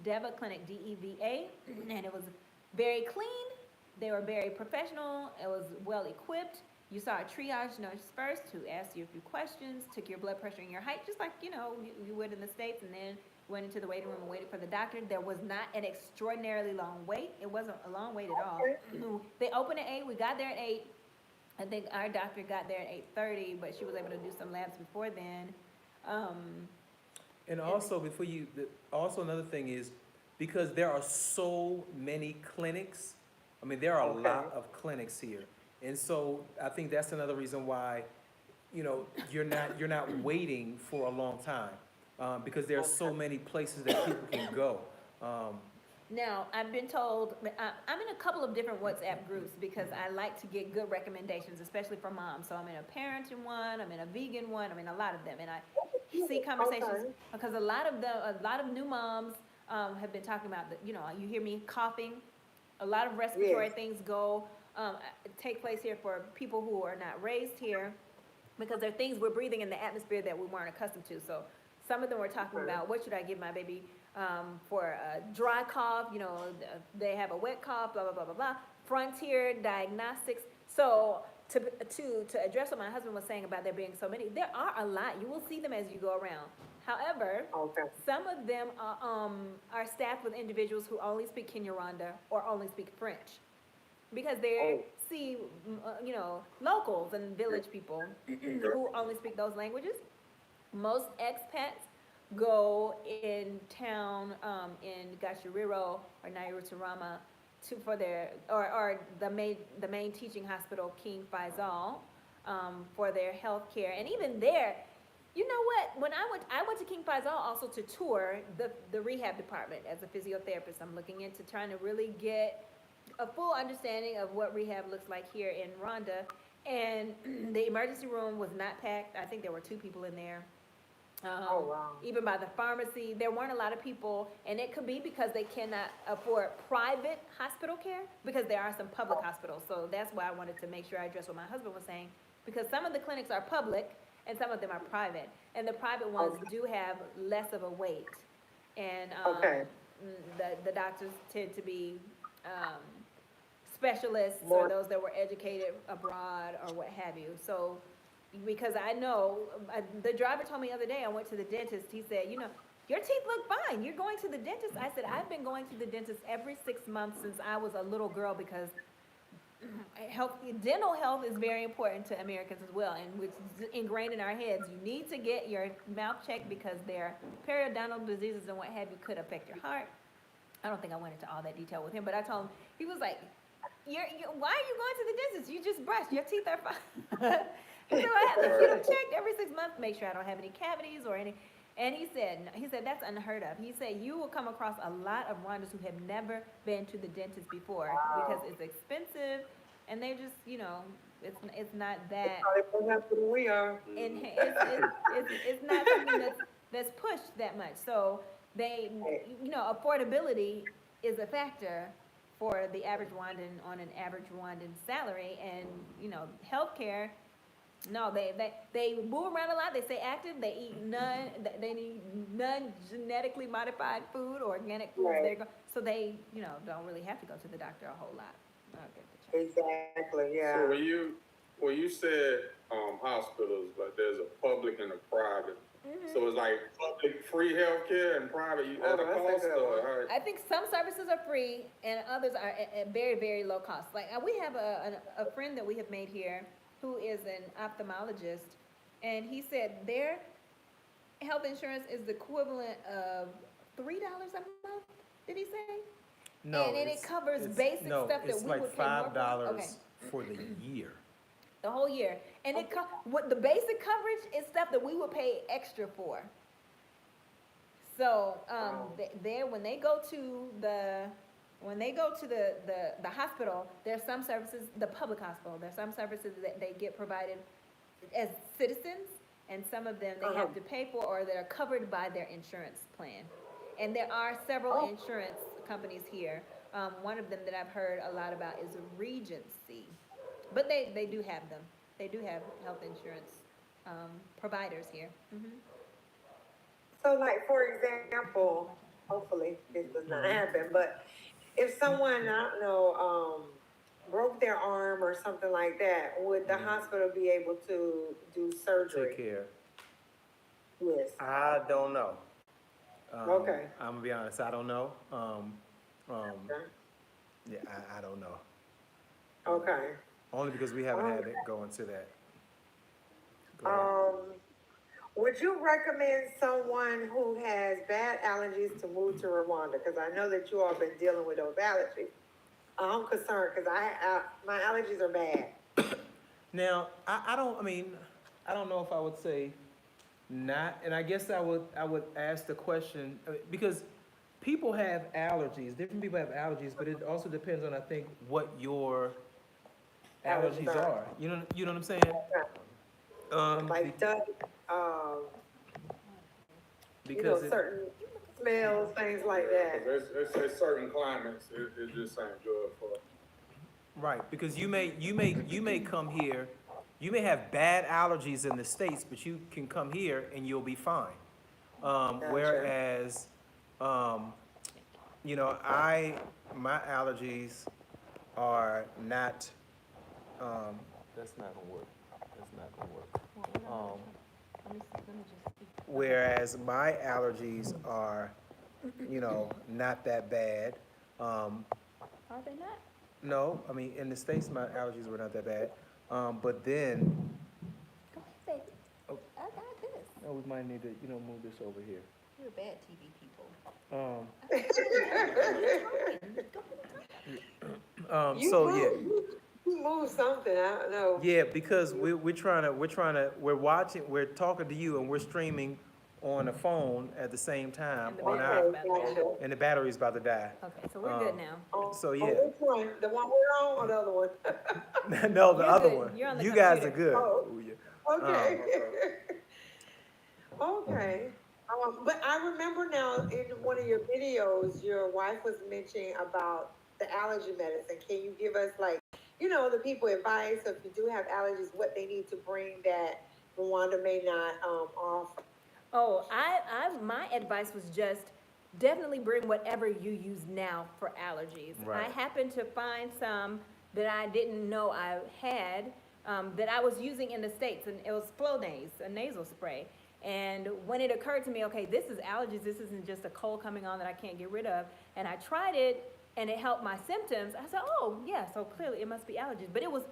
Deva Clinic, DEVA, and it was very clean. They were very professional. It was well equipped. You saw a triage nurse first who asked you a few questions, took your blood pressure and your height, just like you would in the States, and then went into the waiting room and waited for the doctor. There was not an extraordinarily long wait. It wasn't a long wait at all. They opened at 8. We got there at 8. I think our doctor got there at 8:30, but she was able to do some labs before then. And also, also another thing is, because there are so many clinics, I mean, there are a lot of clinics here. And so I think that's another reason why, you're not waiting for a long time, because there's so many places that people can go. Now, I've been told, I'm in a couple of different WhatsApp groups because I like to get good recommendations, especially for moms. So I'm in a parenting one, I'm in a vegan one, I'm in a lot of them, and I see conversations Okay. because a lot of new moms have been talking about you know, you hear me coughing, a lot of respiratory Yes. things take place here for people who are not raised here because there are things we're breathing in the atmosphere that we weren't accustomed to. So some of them were talking Okay. about what should I give my baby for a dry cough, you know, they have a wet cough, blah, blah, blah, blah, blah. Frontier Diagnostics. So to address what my husband was saying about there being so many, there are a lot. You will see them as you go around. However, Okay. some of them are staffed with individuals who only speak Kinyarwanda or only speak French because they Oh. see, you know, locals and village people who only speak those languages. Most expats go in town in Gashiriro or Nairutarama for their or the main teaching hospital King Faisal for their health care, and even there, you know what? When I went to King Faisal also to tour the rehab department as a physiotherapist. I'm looking into trying to really get a full understanding of what rehab looks like here in Rwanda. And the emergency room was not packed. I think there were 2 people in there. Oh, wow. Even by the pharmacy, there weren't a lot of people, and it could be because they cannot afford private hospital care because there are some public hospitals. So that's why I wanted to make sure I addressed what my husband was saying, because some of the clinics are public and some of them are private, and the private ones Okay. do have less of a wait, and Okay. the doctors tend to be specialists More- or those that were educated abroad or what have you. So because I know, the driver told me the other day, I went to the dentist, he said, you know, your teeth look fine, you're going to the dentist? I said, I've been going to the dentist every 6 months since I was a little girl because dental health is very important to Americans as well, and which is ingrained in our heads. You need to get your mouth checked because their periodontal diseases and what have you could affect your heart. I don't think I went into all that detail with him, but I told him, he was like, why are you going to the dentist? You just brushed, your teeth are fine. So I have to get them checked every 6 months, make sure I don't have any cavities or any. And he said that's unheard of. He said you will come across a lot of Rwandans who have never been to the dentist before because it's expensive, and they just, you know, it's not that. We are. And it's not something that's pushed that much. So they, you know, affordability is a factor for the average Rwandan on an average Rwandan salary, and you know, healthcare. No, they move around a lot. They stay active. They eat they need non-genetically modified food or organic foods. Right. So they, you know, don't really have to go to the doctor a whole lot. Exactly, yeah. So when you said, hospitals, but there's a public and a private, so it's like public free healthcare and private at a that's a cost, good or one. how? I think some services are free and others are at very, very low cost. Like we have a friend that we have made here who is an ophthalmologist, and he said their health insurance is the equivalent of $3 a month. Did he say? No, And it covers basic stuff that it's we like would pay more for? $5 Okay. for the year. The whole year, and what the basic coverage is stuff that we would pay extra for. So when they go to the hospital, there's some services, the public hospital, there's some services that they get provided as citizens, and some of them they have to pay for or that are covered by their insurance plan. And there are several insurance companies here. One of them that I've heard a lot about is Regency, but they do have them. They do have health insurance providers here. So like, for example, hopefully this does not happen, but if someone, I don't know, broke their arm or something like that, would the hospital be able to do surgery? Take care. Yes. I don't know. Okay. I'm gonna be honest, I don't know. Okay. Yeah, I don't know. Okay. Only because we haven't had it go into that. Go ahead. Would you recommend someone who has bad allergies to move to Rwanda? Because I know that you all been dealing with those allergies. I'm concerned because my allergies are bad. Now, I don't know if I would say not, and I guess I would ask the question, because people have allergies, different people have allergies, but it also depends on, I think, what your allergies are. You know what I'm saying? Like dust, you know, Because it, certain smells, things like that. There's certain climates, it just ain't good for. right, because you may come here, you may have bad allergies in the States, but you can come here and you'll be fine. Gotcha. Whereas, you know, my allergies are not, that's not gonna work. That's not gonna work. Whereas my allergies are, you know, not that bad. Are they not? No, I mean, in the States, my allergies were not that bad. But then, Go ahead, baby. Oh. I got this. oh, we might need to, you know, move this over here. You're bad TV people. So yeah. You move something, I don't know. Yeah, because we're watching, we're talking to you and we're streaming on the phone at the same time And the on battery's our, about to die. and the battery's about to die. Okay, so we're good now. So Oh, yeah, which one? The one we're on or the other one? no, the You're other good. one. You're on the You guys are computer. good. Oh. Ooh, yeah. Okay. Okay. But I remember now in one of your videos, your wife was mentioning about the allergy medicine. Can you give us, like, you know, the people advice if you do have allergies, what they need to bring that Rwanda may not offer? Oh, my advice was just definitely bring whatever you use now for allergies. Right. I happened to find some that I didn't know I had, that I was using in the States, and it was Flonase, a nasal spray. And when it occurred to me, okay, this is allergies, this isn't just a cold coming on that I can't get rid of, and I tried it, and it helped my symptoms, I said, oh, yeah, so clearly it must be allergies. But it was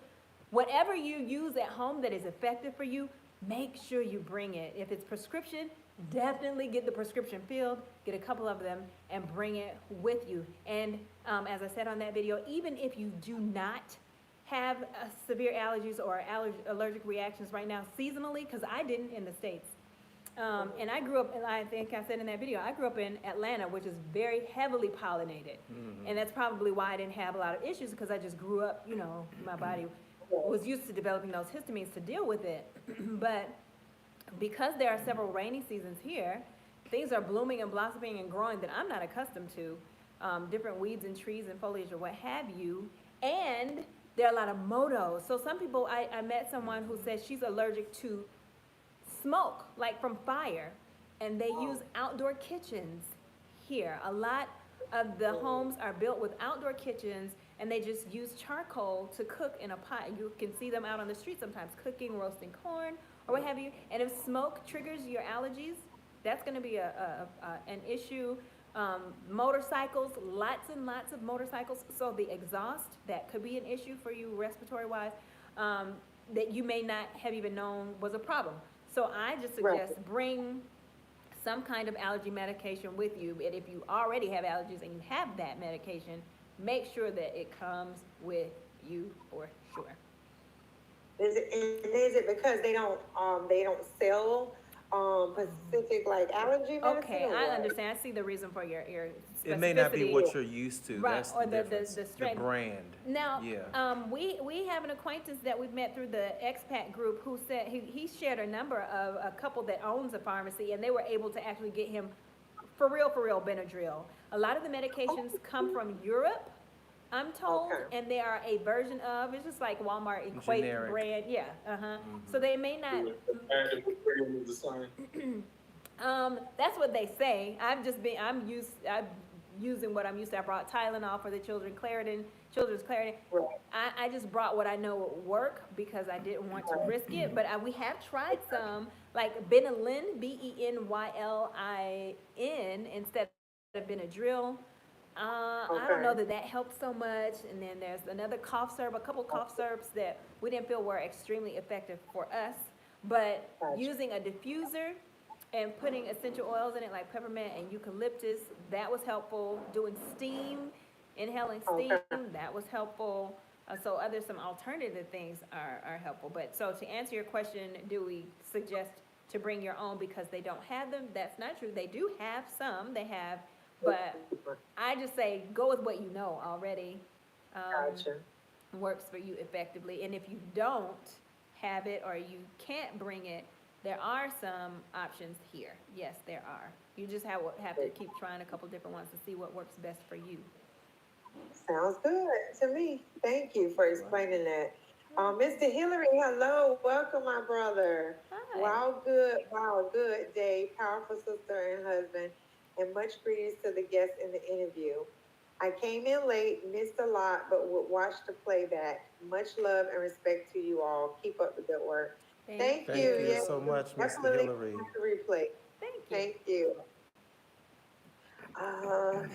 whatever you use at home that is effective for you, make sure you bring it. If it's prescription, definitely get the prescription filled, get a couple of them, and bring it with you. And as I said on that video, even if you do not have severe allergies or allergic reactions right now seasonally, because I didn't in the States. And I grew up, and I think I said in that video, I grew up in Atlanta, which is very heavily pollinated. And that's probably why I didn't have a lot of issues, because I just grew up, you know, my body was used to developing those histamines to deal with it. But because there are several rainy seasons here, things are blooming and blossoming and growing that I'm not accustomed to, different weeds and trees and foliage or what have you. And there are a lot of motos. So some people, I met someone who said she's allergic to smoke, like from fire, and they use outdoor kitchens here. A lot of the homes are built with outdoor kitchens, and they just use charcoal to cook in a pot. You can see them out on the street sometimes cooking, roasting corn, or what have you. And if smoke triggers your allergies, that's going to be an issue. Motorcycles, lots and lots of motorcycles. So the exhaust, that could be an issue for you respiratory-wise, that you may not have even known was a problem. So I just suggest bring some kind of allergy medication with you. And if you already have allergies and you have that medication, make sure that it comes with you for sure. Is it because they don't sell specific like allergy medicine? Okay, I understand. I see the reason for your It may not be what specificity. you're used to. Right, That's or the the difference. strength. The brand. Now, Yeah. we have an acquaintance that we've met through the expat group who said he shared a number of a couple that owns a pharmacy, and they were able to actually get him for real Benadryl. A lot of the medications come from Europe, I'm told, Okay. and they are a version of, it's just like Walmart equate Generic. brand, yeah, So they may not, And the premium is the same. that's what they say. I'm using what I'm used to. I brought Tylenol for the children's Claritin. Right. I just brought what I know would work because I didn't want to risk it. But we have tried some, like Benylin, Benylin, instead of Benadryl. I don't know that helped so much. And then there's another cough syrup, a couple cough syrups that we didn't feel were extremely effective for us. But using a diffuser and putting essential oils in it like peppermint and eucalyptus, that was helpful. Doing steam, inhaling steam, that was helpful. So some alternative things are helpful. But so to answer your question, do we suggest to bring your own because they don't have them? That's not true. They do have some. They have But I just say, go with what you know already. Gotcha. Works for you effectively. And if you don't have it or you can't bring it, there are some options here. Yes, there are. You just have to keep trying a couple different ones to see what works best for you. Sounds good to me. Thank you for explaining that. Mr. Hillary, hello. Welcome, my brother. Hi. Wow, good day. Powerful sister and husband. And much greetings to the guests in the interview. I came in late, missed a lot, but would watch the playback. Much love and respect to you all. Keep up the good work. Thank you. Thank you Yes, so much, Mr. definitely Hillary. watch the replay. Thank you. Thank you.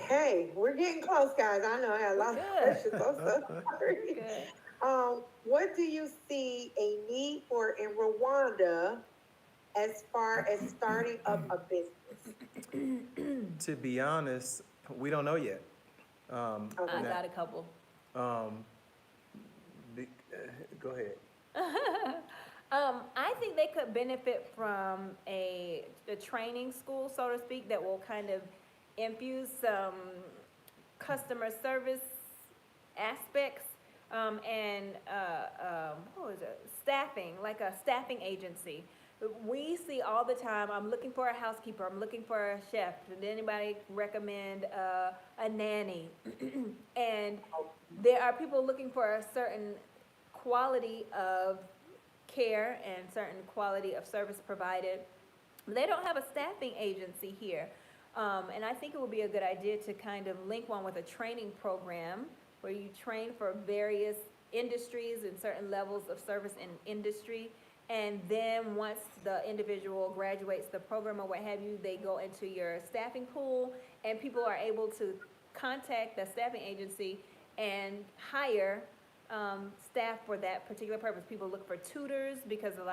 Hey, we're getting close, guys. I know I had a lot of Good. questions. I'm so sorry. Good. What do you see a need for in Rwanda as far as starting up a business? To be honest, we don't know yet. I Okay. got a couple. Go ahead. I think they could benefit from a training school, so to speak, that will kind of infuse some customer service aspects and what was it? Staffing, like a staffing agency. We see all the time, I'm looking for a housekeeper, I'm looking for a chef. Did anybody recommend a nanny? And there are people looking for a certain quality of care and certain quality of service provided. They don't have a staffing agency here. And I think it would be a good idea to kind of link one with a training program where you train for various industries and certain levels of service in industry. And then once the individual graduates the program or what have you, they go into your staffing pool and people are able to contact the staffing agency and hire staff for that particular purpose. People look for tutors because a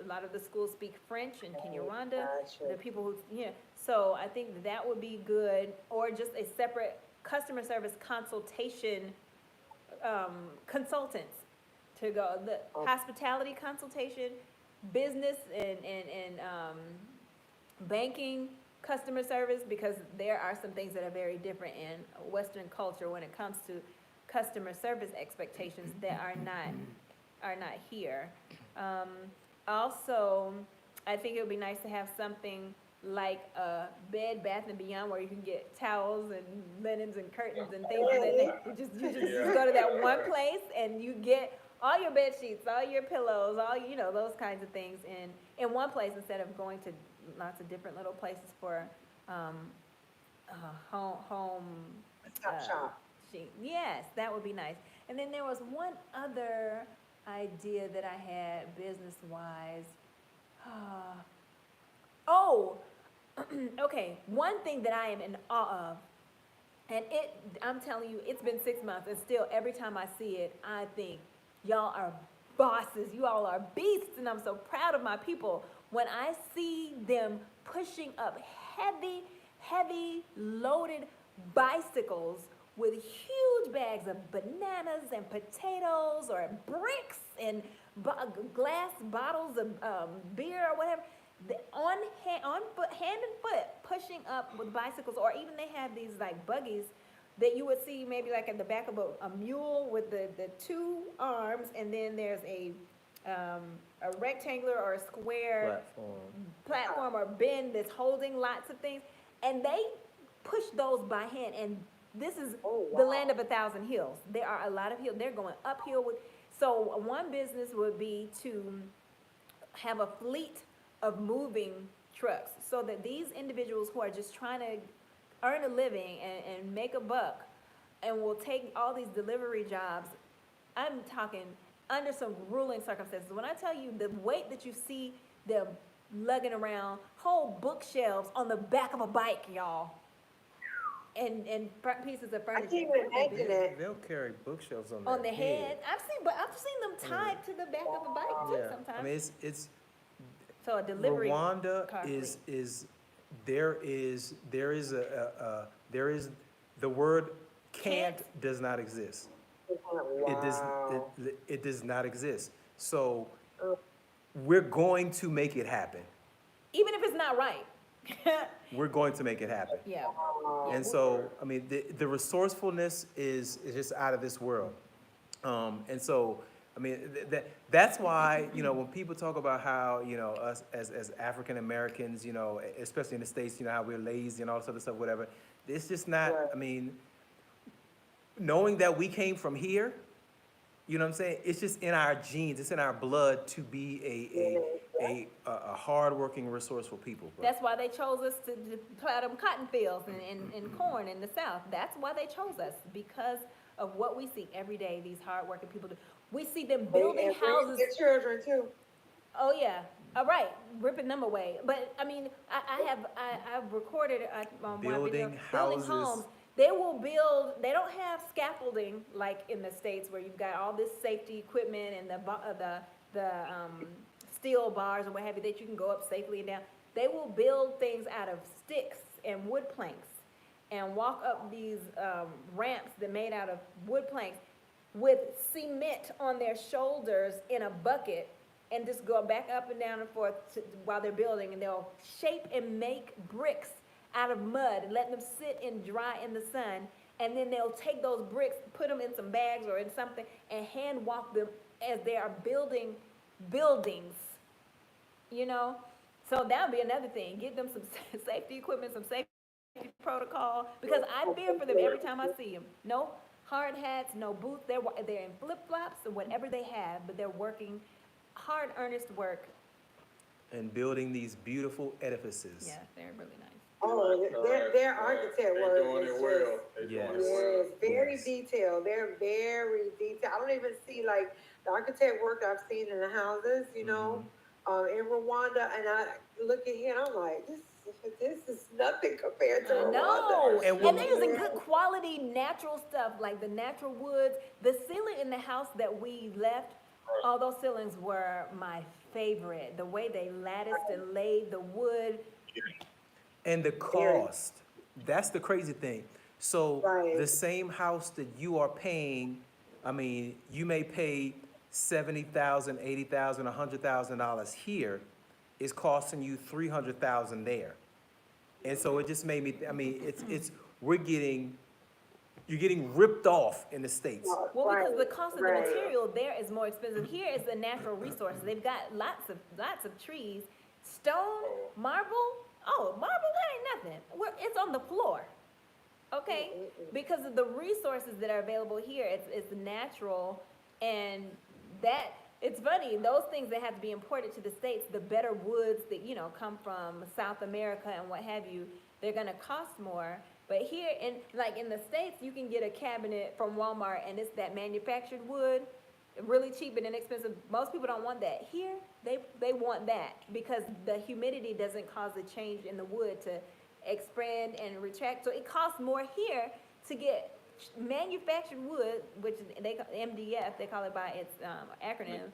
lot of the schools speak French in Kinyarwanda. Gotcha. The people who, so I think that would be good, or just a separate customer service consultation consultants to go, the hospitality consultation, business and banking customer service, because there are some things that are very different in Western culture when it comes to customer service expectations that are not here. Also, I think it would be nice to have something like a Bed Bath and Beyond where you can get towels and linens and curtains and things of that nature. You just go to that one place and you get all your bed sheets, all your pillows, all those kinds of things in one place instead of going to lots of different little places for home Shop. Yes, that would be nice. And then there was one other idea that I had business-wise. Okay, one thing that I am in awe of, and I'm telling you, it's been 6 months, and still every time I see it, I think, y'all are bosses, you all are beasts, and I'm so proud of my people. When I see them pushing up heavy loaded bicycles with huge bags of bananas and potatoes or bricks and glass bottles of beer or whatever, hand and foot pushing up with bicycles, or even they have these like buggies that you would see maybe like at the back of a mule with the two arms, and then there's a rectangular or a square platform or bin that's holding lots of things, and they push those by hand. And this is the land of 1,000 hills. There are a lot of hills. They're going uphill so one business would be to have a fleet of moving trucks so that these individuals who are just trying to earn a living and make a buck and will take all these delivery jobs, I'm talking under some grueling circumstances. When I tell you the weight that you see them lugging around, whole bookshelves on the back of a bike, y'all. And pieces of furniture. I can't even imagine it. They'll carry bookshelves On the head. I've seen them tied to the back of a bike too sometimes. I mean, it's so a delivery Rwanda car is fleet. the word can't does not exist. Wow. It does not exist. So we're going to make it happen. Even if it's not right. we're going to make it happen. Yeah. And so, I mean, the resourcefulness is just out of this world. And so, I mean, that's why, you know, when people talk about how, you know, us as African Americans, you know, especially in the States, you know, how we're lazy and all this other stuff, whatever, it's just not, I mean, knowing that we came from here, you know what I'm saying? It's just in our genes, it's in our blood to be a hardworking, resourceful people. Bro. That's why they chose us to plow them cotton fields and corn in the South. That's why they chose us, because of what we see every day, these hardworking people do. We see them building houses. Their children too. Oh, yeah. All right, ripping them away. But, I mean, I've recorded on one video, Building building houses. homes. They will build, they don't have scaffolding like in the States where you've got all this safety equipment and the steel bars and what have you that you can go up safely and down. They will build things out of sticks and wood planks and walk up these ramps that are made out of wood planks with cement on their shoulders in a bucket and just go back up and down and forth while they're building, and they'll shape and make bricks out of mud and let them sit and dry in the sun, and then they'll take those bricks, put them in some bags or in something, and hand walk them as they are building buildings, you know? So that would be another thing. Get them some safety equipment, some safety protocol, because I fear for them every time I see them. No hard hats, no boots. They're in flip-flops or whatever they have, but they're working hard, earnest work. And building these beautiful edifices. Yeah, they're really nice. Oh, their architect work They're doing is it well. just, They're Yes. doing it well. yes, very Yes. detailed. They're very detailed. I don't even see like the architect work I've seen in the houses, you know, in Rwanda, and I look at here and I'm like, this is nothing compared to Rwanda. No, And and they're using good quality natural stuff, like the natural woods. The ceiling in the house that we left, all those ceilings were my favorite. The way they latticed and laid the wood. And the cost, that's the crazy thing. So Right. the same house that you are paying, I mean, you may pay $70,000, $80,000, $100,000 here, is costing you $300,000 there. And so it just made me, I mean, you're getting ripped off in the States. Well, because the cost of the Right. material there is more expensive. Here is the natural resources. They've got lots of trees, stone, marble. Oh, marble, that ain't nothing. It's on the floor. Okay? Because of the resources that are available here, it's natural, and that, it's funny, those things that have to be imported to the States, the better woods that, you know, come from South America and what have you, they're gonna cost more. But here, in the States, you can get a cabinet from Walmart and it's that manufactured wood, really cheap and inexpensive. Most people don't want that. Here, they want that because the humidity doesn't cause a change in the wood to expand and retract. So it costs more here to get manufactured wood, which they call MDF, they call it by its acronym,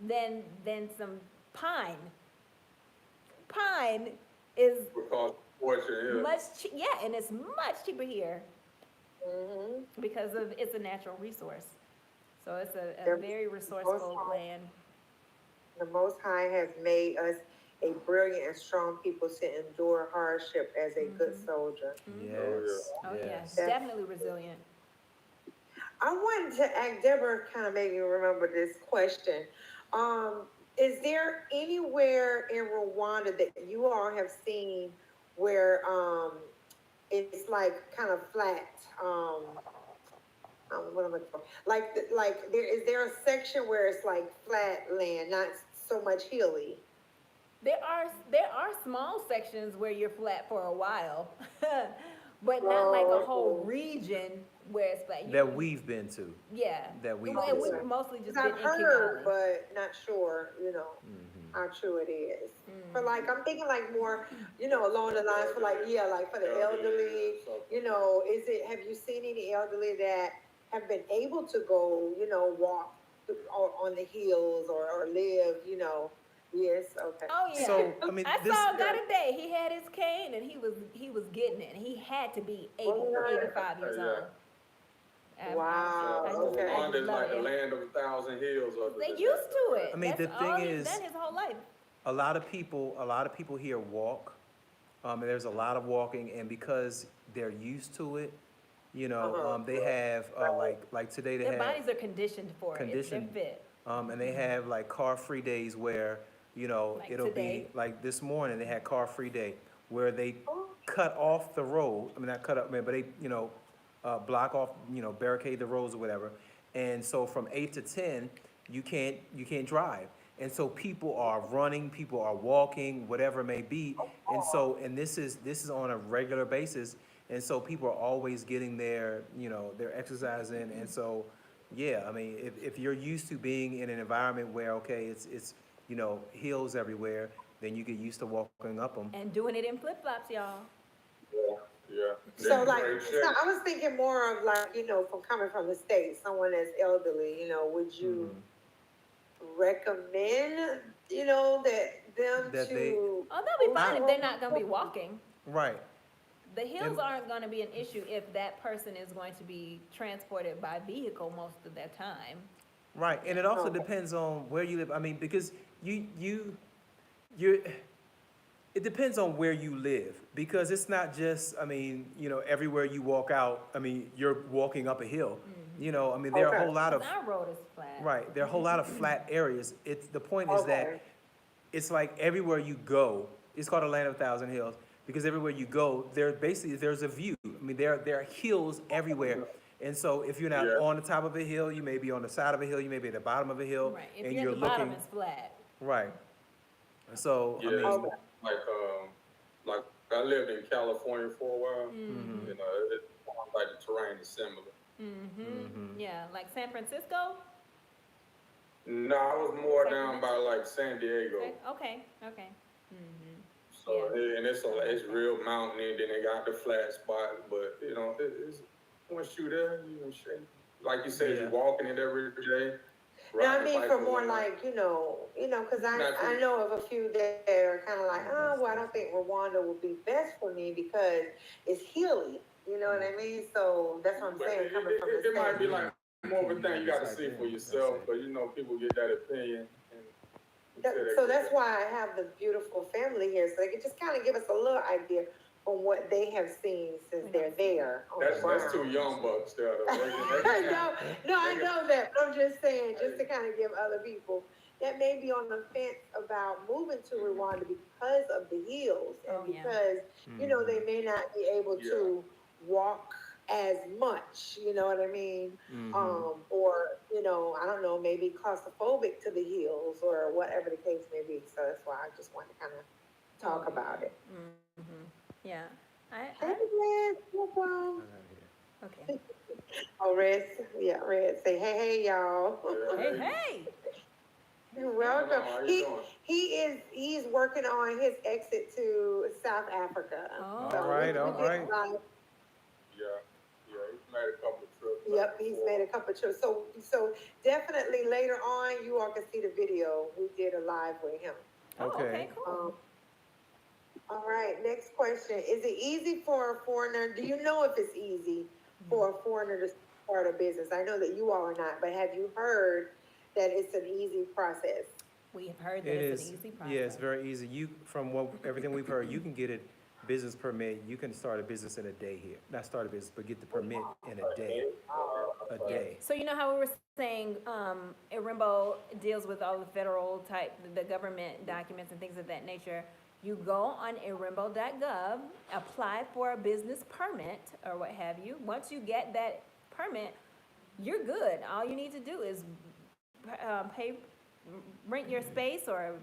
than some pine. Pine is Because fortune yeah, and it's much cheaper here because of it's a natural resource. So it's a very resourceful land. The Most High has made us a brilliant and strong people to endure hardship as a good soldier. Yes. Oh yes. yeah, definitely resilient. I wanted to ask, Deborah kind of made me remember this question. Is there anywhere in Rwanda that you all have seen where it's like kind of flat? What am I talking? Like is there a section where it's like flat land, not so much hilly? There are small sections where you're flat for a while, but not like a whole region where it's flat. That we've been to. Yeah. That we've And been we've to. mostly just 'Cause been I've in heard, Kigali. but not sure, you know, how true it is. But like, I'm thinking like more, you know, along the lines for like, yeah, like for the elderly, you know, have you seen any elderly that have been able to go, you know, walk on the hills or live, you know? Yes, okay. Oh yeah. So, I mean, I this- saw a guy today. He had his cane and he was getting it. And he had to be 80, 85 years old. Wow, okay. Rwanda is love like the it. land of 1,000 hills. They used to it. I mean, That's the all thing he's is- done his whole life. A lot of people here walk, And there's a lot of walking, and because they're used to it, Uh-huh. they have, like today they Their have bodies are conditioned for it. They're conditioned, fit. and they have like car-free days where, Like it'll today. be, like this morning, they had car-free day, where they Oh, cut off the road, I mean, not cut up, but they, block off, barricade the roads or whatever. And so from 8 to 10, you can't drive. And so people are running, people are walking, whatever it may be. And this is on a regular basis. And so people are always getting their exercise in. And so, yeah, I mean, if you're used to being in an environment where, okay, it's, hills everywhere, then you get used to walking up them. And doing it in flip-flops, y'all. Yeah. so They're like, great so shape. I was thinking more of like, from coming from the States, someone that's elderly, would you recommend, that them That to? they- Oh, they'll be fine if they're not gonna be walking. Right. The hills And- aren't gonna be an issue if that person is going to be transported by vehicle most of their time. Right, and it also Okay. depends on where you live. I mean, because you're, it depends on where you live, because it's not just, I mean, everywhere you walk out, I mean, you're walking up a hill. I mean, there are a whole lot of, Our road is flat. right, there are a whole lot of flat areas. The point is that Okay. it's like everywhere you go, it's called a land of a thousand hills, because everywhere you go, there's a view. I mean, there are hills everywhere. And so if you're not Yeah. on the top of a hill, you may be on the side of a hill, you may be at the bottom of a hill, Right, if and you're you're at the bottom, looking, it's flat. right. So, I Yeah, mean, Okay. like I lived in California for a while. Mm-hmm, Like the terrain is similar. yeah, like San Francisco? No, I was more down by like San Diego. Okay, mm-hmm. So Yeah. and it's real mountainy. Then they got the flat spot, but it's once you there, you can shake. Like you said, Yeah. you're walking it every day. Now, I riding a mean, bike for or more whatnot. like, because Not I too- know of a few that are kind of like, oh, well, I don't think Rwanda would be best for me because it's hilly. You know what I mean? So that's what I'm But saying, coming from the it might be States. like more of a thing you got to see for yourself, but people get that opinion. So that's why I have the beautiful family here, so they can just kind of give us a little idea on what they have seen since they're there on the That's ground. two young bucks there. Though. I know that, but I'm just saying, just to kind of give other people that may be on the fence about moving to Rwanda because of the hills and Oh, yeah. because, they may not be able to walk as much, you know what I mean? Or, I don't know, maybe claustrophobic to the hills or whatever the case may be. So that's why I just wanted to kind of talk about it. Yeah, Hey, Red, welcome. okay. Oh, Red, yeah, Red, say, hey, y'all. Hey! Welcome. How you doing? He's working on his exit to South Africa. Oh. So All right, we all did right. like- He's made a couple of trips. Yep, he's made a couple of trips. So definitely later on, you all can see the video. We did a live with him. Oh, okay, Okay. cool. All right, next question. Is it easy for a foreigner? Do you know if it's easy for a foreigner to start a business? I know that you all are not, but have you heard that it's an easy process? We have heard that It it's is, an easy process. yeah, it's very easy. From everything we've heard, you can get a business permit, you can start a business in a day here. Not start a business, but get the permit in a day. A day. So you know how we were saying, Irimbo deals with all the federal type, the government documents and things of that nature. You go on irimbo.gov, apply for a business permit or what have you. Once you get that permit, you're good. All you need to do is rent your space or,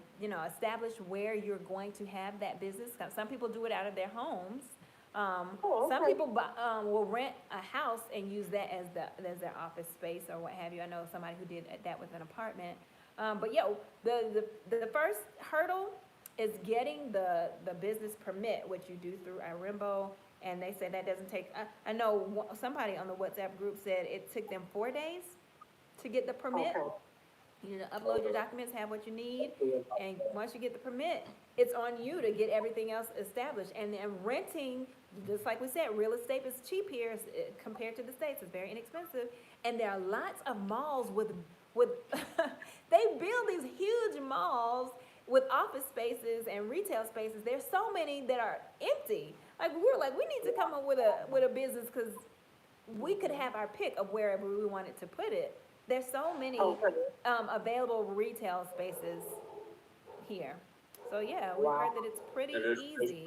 establish where you're going to have that business. Some people do it out of their homes. Some people will rent a house and use that as their office space or what have you. I know somebody who did that with an apartment. But yeah, the first hurdle is getting the business permit, which you do through Irimbo, and they say that doesn't take. I know somebody on the WhatsApp group said it took them 4 days to get the permit. Okay. You know, upload your documents, have what you need, and once you get the permit, it's on you to get everything else established. And then renting, just like we said, real estate is cheap here compared to the States. It's very inexpensive. And there are lots of malls with they build these huge malls with office spaces and retail spaces, there's so many that are empty. Like we were like, we need to come up with a business because we could have our pick of wherever we wanted to put it. There's so many available retail spaces here. So yeah, we heard that it's pretty And it's easy.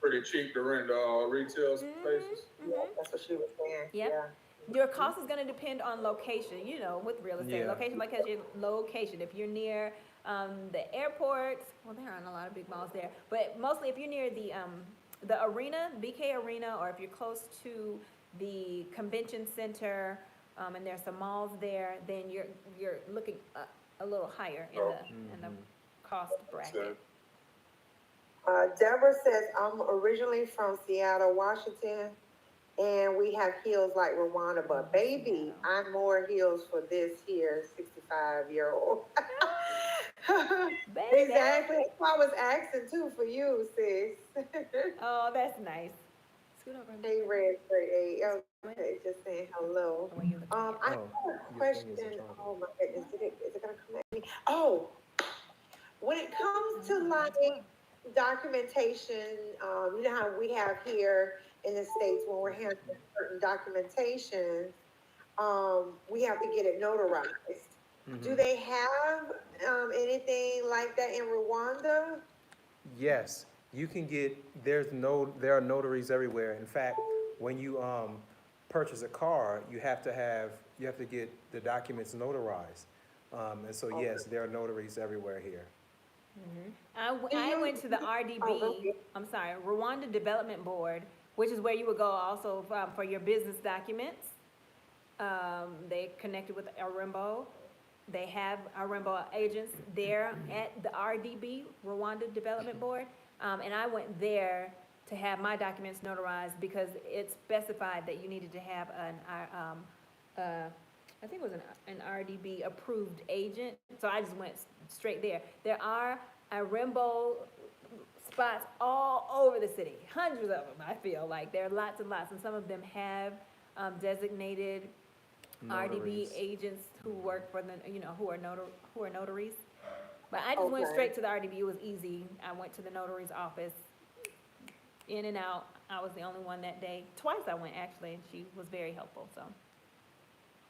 pretty cheap to rent, retail spaces. Yeah, that's what she was saying. Yep. Yeah. Your cost is going to depend on location, you know, with real estate. Yeah. Location, like your location. If you're near the airport, well, there aren't a lot of big malls there, but mostly if you're near the arena, BK Arena, or if you're close to the convention center, and there's some malls there, then you're looking a little higher in the cost bracket. Deborah says, I'm originally from Seattle, Washington, and we have heels like Rwanda, but baby, I'm more heels for this here 65-year-old. Baby. Exactly. That's why I was asking too for you, sis. Oh, that's nice. Scoot over. Hey, Red, great. Okay, just saying hello. The way you look. I have a question. Oh my goodness, is it gonna come at me? Oh, when it comes to like documentation, you know how we have here in the States when we're handling certain documentation, we have to get it notarized. Do they have anything like that in Rwanda? Yes, you can get, there are notaries everywhere. In fact, when you purchase a car, you have to get the documents notarized. And so yes, there are notaries everywhere here. I went to the RDB, I'm sorry, Rwanda Development Board, which is where you would go also for your business documents. They connected with Arembo. They have Arembo agents there at the RDB, Rwanda Development Board. And I went there to have my documents notarized because it specified that you needed to have I think it was an RDB approved agent. So I just went straight there. There are Arembo spots all over the city, hundreds of them, I feel like. There are lots and lots, and some of them have designated RDB agents who work for the, you know, who are notaries. But I just went straight to the RDB. It was easy. I went to the notary's office, in and out. I was the only one that day. Twice I went actually, and she was very helpful. So.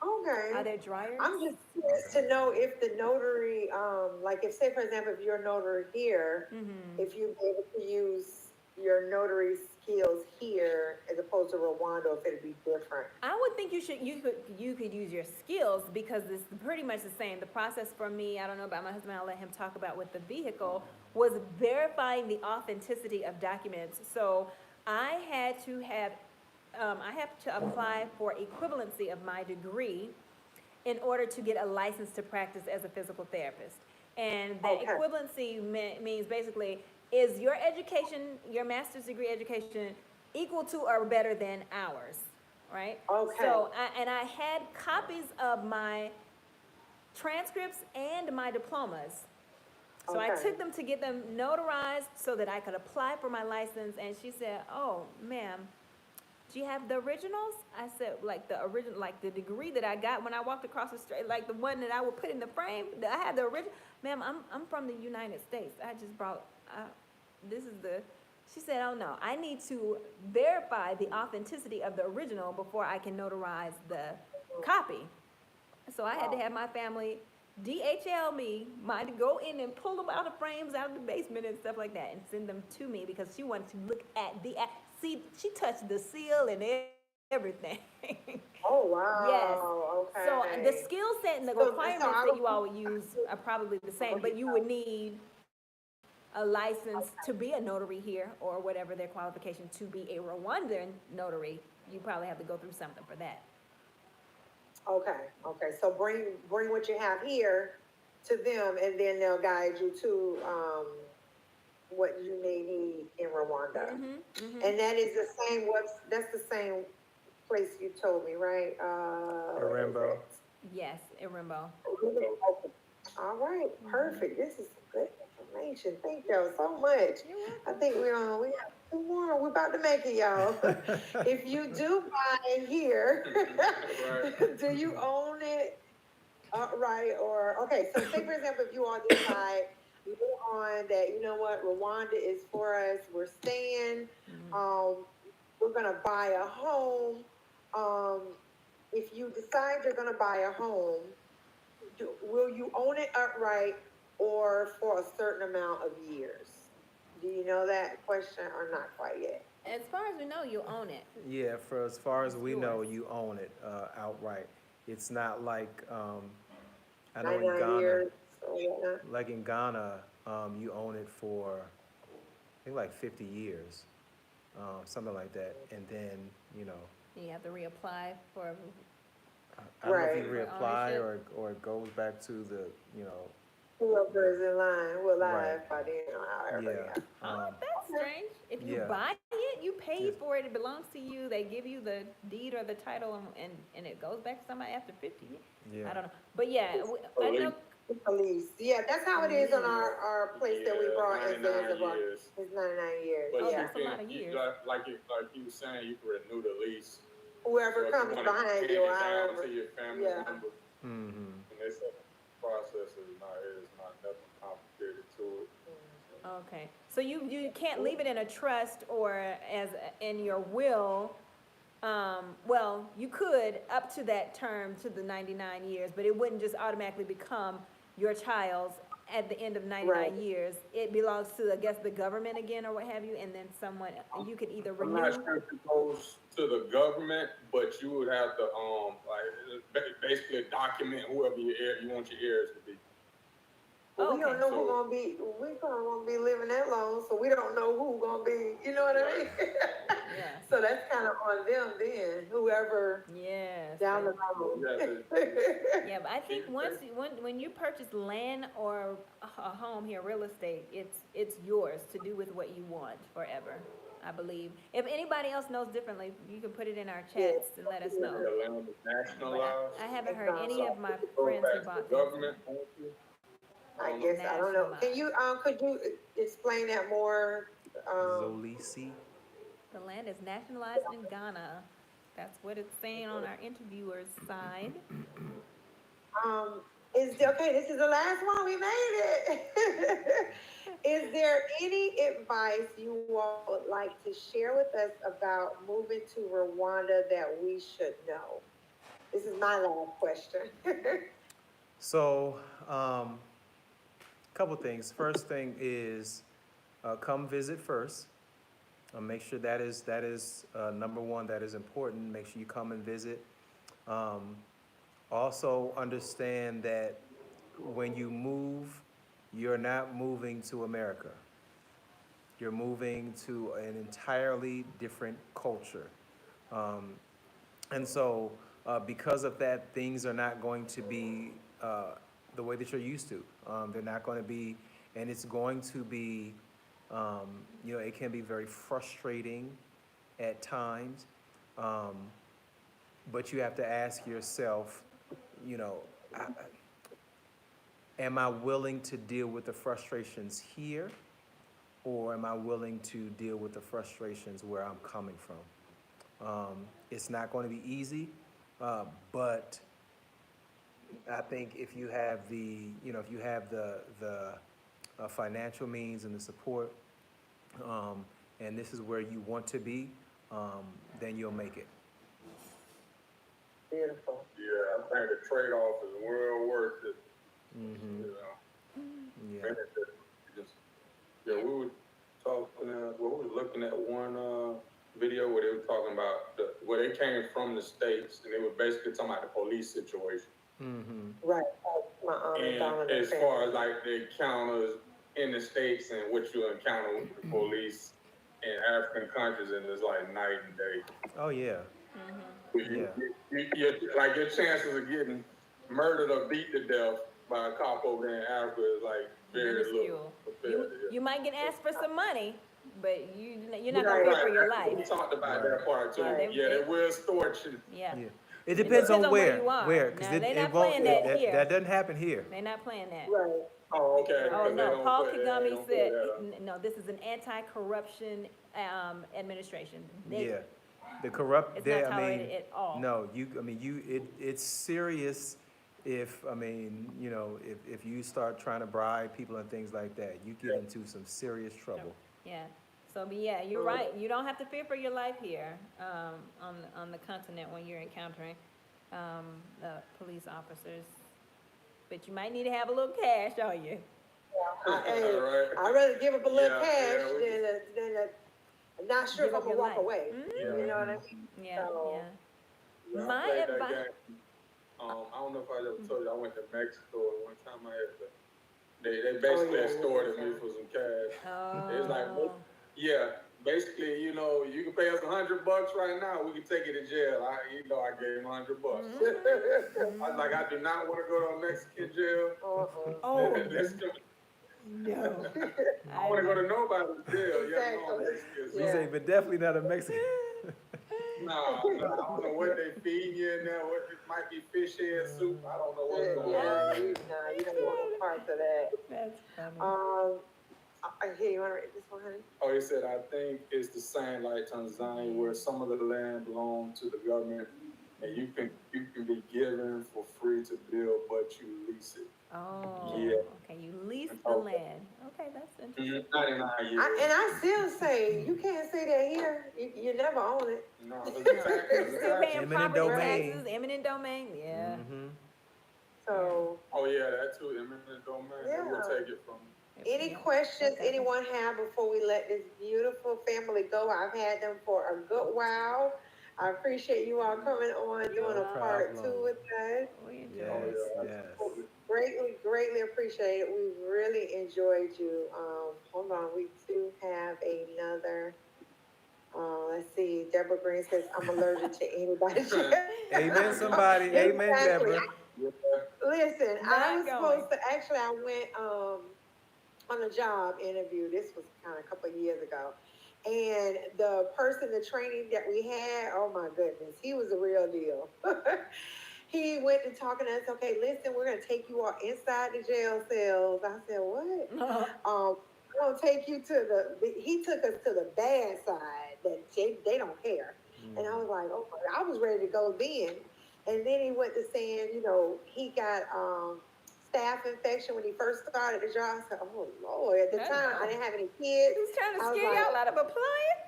Okay. Are there dryers? I'm just curious to know if the notary, like if say for example, if you're a notary here, if you're able to use your notary skills here as opposed to Rwanda, if it'd be different. I would think you could use your skills because it's pretty much the same. The process for me, I don't know about my husband, I'll let him talk about with the vehicle, was verifying the authenticity of documents. So I had to apply for equivalency of my degree in order to get a license to practice as a physical therapist. And that equivalency means basically, is your education, your master's degree education, equal to or better than ours, right? Okay. So, I had copies of my transcripts and my diplomas. So I took them to get them notarized so that I could apply for my license. And she said, "Oh, ma'am, do you have the originals?" I said, like the original, like the degree that I got when I walked across the street, like the one that I would put in the frame. I had the original. Ma'am, I'm from the United States. I just brought. This is the. She said, "Oh no, I need to verify the authenticity of the original before I can notarize the copy." So I had to have my family DHL me, go in and pull them out of frames out of the basement and stuff like that, and send them to me because she wanted to look at see, she touched the seal and everything. Oh, wow. Yes. Okay. So the skill set and the requirements that you all would use are probably the same, but you would need a license to be a notary here or whatever their qualification to be a Rwandan notary. You probably have to go through something for that. Okay. So bring what you have here to them, and then they'll guide you to what you may need in Rwanda. And that is the same. That's the same place you told me, right? Arembo. Yes, Arembo. All right, perfect. This is good information. Thank y'all so much. I think we have 2 more. We're about to make it, y'all. If you do buy here, do you own it? Right, or, okay, so say for example, if you all decide, on that, you know what, Rwanda is for us, we're staying, we're gonna buy a home. If you decide you're gonna buy a home, will you own it outright or for a certain amount of years? Do you know that question or not quite yet? As far as we know, you own it. Yeah, for as far as It's we know, yours. you own it outright. It's not like, I know in 99 Ghana, years or whatnot? like in Ghana, you own it for, I think like 50 years, something like that. And then, you know, You have to reapply for, I don't know if you Right. reapply Ownership. or it goes back to the, you know, Whoever is in line will Right. live by then or however, yeah. yeah. Um, that's strange. If you Yeah. buy it, you pay Yeah. for it, it belongs to you, they give you the deed or the title, and it goes back to somebody after 50 years. yeah. I don't know, but yeah, I know, Police, yeah, that's how it is on our place that we Yeah, brought in 99 Zanzibar. years. It's 99 years, But Oh, you yeah. that's a lot of can, years. like you were saying, you can renew the lease. Whoever So if comes you wanna behind hand you, it down however. to your family Yeah. member, Mm-hmm. and they said the process is not nothing complicated to it. okay, so you can't leave it in a trust or as, in your will. Well, you could up to that term, to the 99 years, but it wouldn't just automatically become your child's at the end of 99 Right. years. It belongs to, I guess, the government again or what have you, and then someone, you could either I'm not renew. sure if it goes to the government, but you would have to, basically document whoever your heir, you want your heirs to be. But we don't Okay. know who gonna be, we probably won't be living that long, so we don't know who gonna be, you know what I mean? Yeah. So that's kind of on them then, whoever Yes. down the Yeah, road. Yeah, but I think when you purchase land or a home here, real estate, it's yours to do with what you want forever, I believe. If anybody else knows differently, you can put it in our chats and let us know. The land is But nationalized. I haven't heard any of my Go friends back who to bought the things. government. I guess, I don't know. Can you, could you explain that more? Zolisi. The land is nationalized in Ghana. That's what it's saying on our interviewer's side. Okay, this is the last one, we made it. Is there any advice you all would like to share with us about moving to Rwanda that we should know? This is my last question. So, couple things. First thing is, come visit first. Make sure that is number one. That is important. Make sure you come and visit. Also understand that when you move, you're not moving to America. You're moving to an entirely different culture. And so, because of that, things are not going to be the way that you're used to. They're not going to be, and it's going to be, it can be very frustrating at times. But you have to ask yourself, am I willing to deal with the frustrations here? Or am I willing to deal with the frustrations where I'm coming from? It's not going to be easy, but I think if you have the financial means and the support, and this is where you want to be, then you'll make it. Beautiful. Yeah, I think the trade-off is well worth it. Mm-hmm. Yeah. We were talking, we were looking at one video where they were talking about where they came from the States, and they were basically talking about the police situation. Mm-hmm. Right. My aunt and And as far as like the encounters in the States and what you encounter with the police in African countries, and it's like night and day. Oh yeah. Like your chances of getting murdered or beat to death by a cop over in Africa is like very little. You might get asked for some money, but you're not gonna pay for your life. We talked about that part too. Right. They will extort you. Yeah. It depends on where where. you are. Where? Because Now, they're not it won't. playing that here. That doesn't happen here. They're not playing that. Right. Oh, okay. Oh, no, Paul Kagame put said, that up. no, this is an anti-corruption, administration. Yeah. The corrupt. It's not tolerated at all. No, it's serious. if, I mean, you know, if you start trying to bribe people and things like that, you get into some serious trouble. Yeah, so, but yeah, you're right, you don't have to fear for your life here, on the continent when you're encountering, the police officers. But you might need to have a little cash on you. Hey, Right. I'd rather give up a little Yeah, cash yeah, than not sure Give if up I'm gonna your walk life. away. Mhm. You know what I mean? Yeah, So, yeah. Yeah, I My played that advice. game. I don't know if I ever told you, I went to Mexico and one time I had to, they basically yeah, extorted yeah. me for some cash. Oh. It's like, yeah, basically, you know, you can pay us $100 right now, we can take you to jail. I gave him $100. Mm-hmm. I was like, I do not want to go to a Mexican jail. Oh, Let's go. no. I want to go to nobody's jail. Exactly. Yeah, no Mexicans. You Yeah. say, but definitely not a Mexican. Nah, I don't know what they feed you in there. What it might be fish head soup. I don't know what's going on. You don't want no parts of that. That's funny. Here, you wanna read this one, honey? Oh, he said, I think it's the same like Tanzania, where some of the land belongs to the government, and you can be given for free to build, but you lease it. Oh, Yeah. okay, you lease the land. Okay, that's interesting. 99 years. And I still say, you can't say that here, you never own it. No, it's a tax. It's a Still tax. paying Eminent property domain. taxes, eminent domain, yeah. Mhm. So, Oh yeah, that too. Eminent domain. Yeah. We'll take it from. any Yeah. questions Okay. anyone have before we let this beautiful family go? I've had them for a good while. I appreciate you all coming on, doing a No part problem. 2 with us. We enjoy Yes, it. yes. Greatly appreciate it. We really enjoyed you. Hold on, we do have another. Let's see. Deborah Green says, I'm allergic to anybody. Amen, somebody. Amen, Exactly. Deborah. Listen, I was Not supposed to, actually, I went on a job interview. This was kind of a couple of years ago. And the person, the training that we had, oh my goodness, he was a real deal. He went to talking to us, okay, listen, we're going to take you all inside the jail cells. I said, what? We're going to take you to he took us to the bad side that they don't care. And I was like, oh my, I was ready to go then. And then he went to saying, you know, he got staph infection when he first started the job. I said, oh Lord, at the time I didn't have any kids. He's trying to I was scare like, y'all out of applying?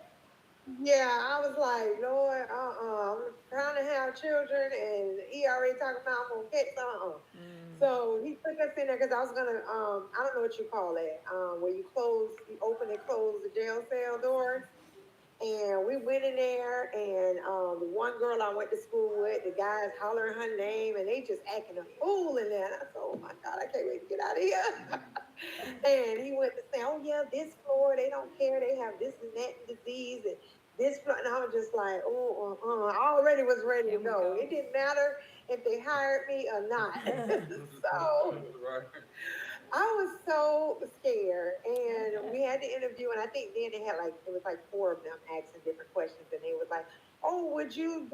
yeah, I was like, Lord, I'm trying to have children, and he already talking about I'm gonna get some. So he took us in there because I was gonna, I don't know what you call it, where you open and close the jail cell doors. And we went in there, and the one girl I went to school with, the guys hollering her name, and they just acting a fool in there. And I said, oh my God, I can't wait to get out of here. And he went to say, oh yeah, this floor, they don't care. They have this and that disease, and this floor. And I was just like, I already was ready to go. It didn't matter if they hired me or not. So Right. I was so scared, and we had the interview, and I think then it was like 4 of them asking different questions, and they was like, oh, would you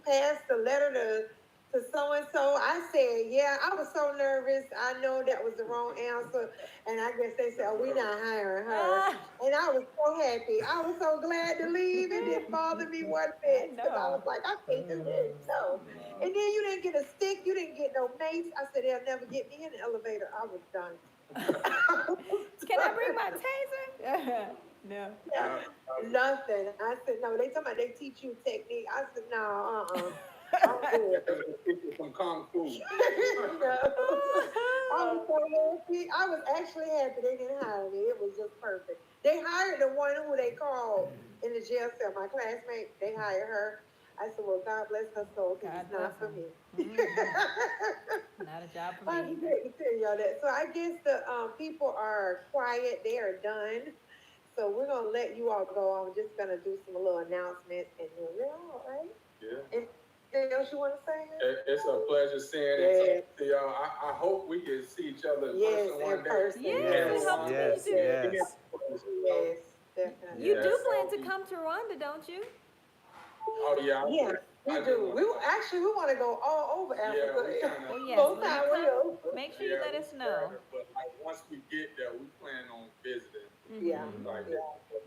pass the letter to so-and-so? I said, yeah. I was so nervous. I know that was the wrong answer, and I guess they said, oh, we're not hiring her. And I was so happy. I was so glad to leave. It didn't bother me one bit, because I was like, I can't do this, no. And then you didn't get a stick, you didn't get no mace. I said, they'll never get me in the elevator. I was done. Can I bring my taser? No. Nothing. I said, no, they talking about they teach you technique. I said, no, I'm good. Some kung fu. No. I was so happy. I was actually happy they didn't hire me. It was just perfect. They hired the one who they called in the jail cell, my classmate. They hired her. I said, well, God bless her soul, because it's not for me. Not a job for I me. hate to tell y'all that. So I guess the people are quiet. They are done. So we're going to let you all go. I'm just going to do some little announcements, and then we're all right. Yeah. Anything else you want to say? It's a pleasure seeing it to y'all. I hope we can see each other in person one day. Yes, we hope to meet you. Yes. Yes, definitely. You do plan to come to Rwanda, don't you? Oh yeah. Yeah, we do. We want to go all over Africa. Well, yes, Both when you times come, make sure you let us know. But like once we get there, we plan on visiting. Yeah, Like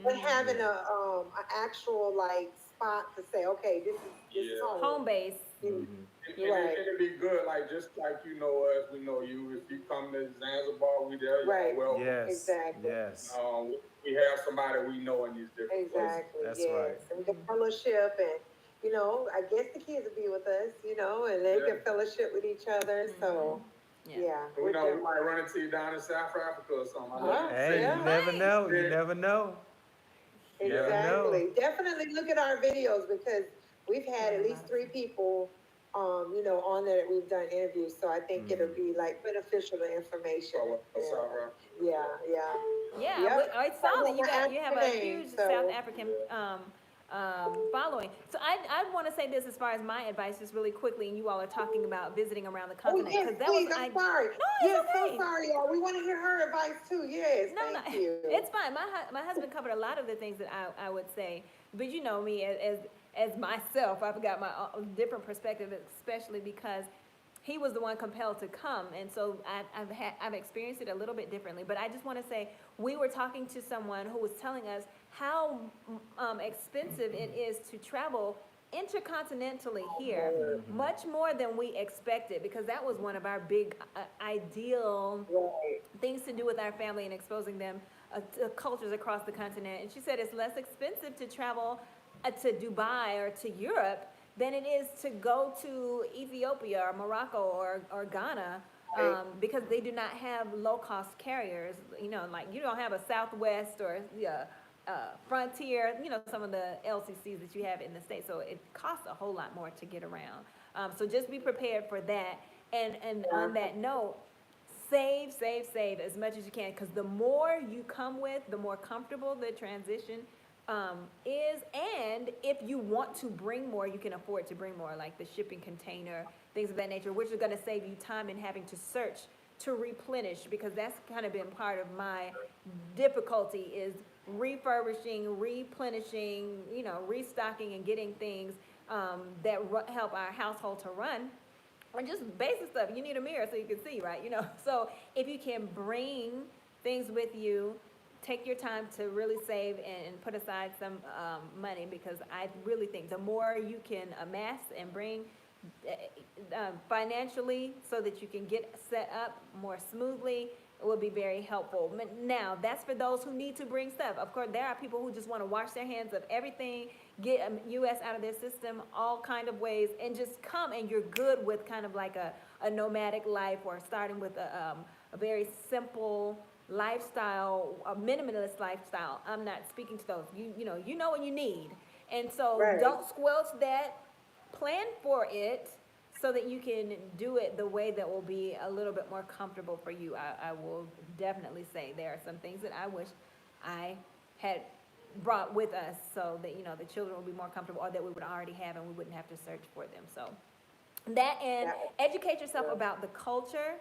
but having an actual like spot to say, okay, this is home. Home base. You Right. It'd be good, like, just like you know us, we know you. If you come to Zanzibar, we there, Right. y'all welcome. Yes, Exactly. yes, We have somebody we know in these different places. Exactly, that's yes. right. And we can fellowship and, I guess the kids will be with us, and they can fellowship with each other, so, Yeah. yeah. We know we might run into you down in South Africa or something. I know Yeah, you Hey, yeah. you Right. never know, you Yeah. never know. Never know. Exactly. Definitely look at our videos because we've had at least 3 people, on there that we've done interviews. So I think it'll be like beneficial information. South Africa. Yeah, yeah. Yeah, Yep. I saw that you have a African huge name, so- South African following. So I want to say this as far as my advice, just really quickly, and you all are talking about visiting around the Oh, continent yes, that please, was I'm sorry. No, it's Yes, okay. so sorry, y'all. We want to hear her advice too. Yes, No, thank you. it's fine. My husband covered a lot of the things that I would say, but you know me as myself, I've got my different perspective, especially because he was the one compelled to come, and so I've experienced it a little bit differently. But I just want to say we were talking to someone who was telling us how expensive it is to travel intercontinentally here, much more than we expected, because that was one of our big ideal Right. things to do with our family and exposing them to cultures across the continent. And she said it's less expensive to travel to Dubai or to Europe than it is to go to Ethiopia or Morocco or Ghana, because they do not have low-cost carriers. Like you don't have a Southwest or Frontier, some of the LCCs that you have in the States. So it costs a whole lot more to get around. So just be prepared for that. And on that note, save as much as you can, because the more you come with, the more comfortable the transition is. And if you want to bring more, you can afford to bring more, like the shipping container, things of that nature, which is going to save you time in having to search to replenish, because that's kind of been part of my difficulty is refurbishing, replenishing, restocking and getting things that help our household to run. Or just basic stuff. You need a mirror so you can see, right? So if you can bring things with you, take your time to really save and put aside some money, because I really think the more you can amass and bring financially so that you can get set up more smoothly, it will be very helpful. Now, that's for those who need to bring stuff. Of course, there are people who just want to wash their hands of everything, get U.S. out of their system, all kind of ways, and just come, and you're good with kind of like a nomadic life, or starting with a very simple lifestyle, a minimalist lifestyle. I'm not speaking to those. You know what you need. And so Right. don't squelch that. Plan for it so that you can do it the way that will be a little bit more comfortable for you. I will definitely say there are some things that I wish I had brought with us, so that the children will be more comfortable, or that we would already have and we wouldn't have to search for them. So that, and educate yourself about the culture.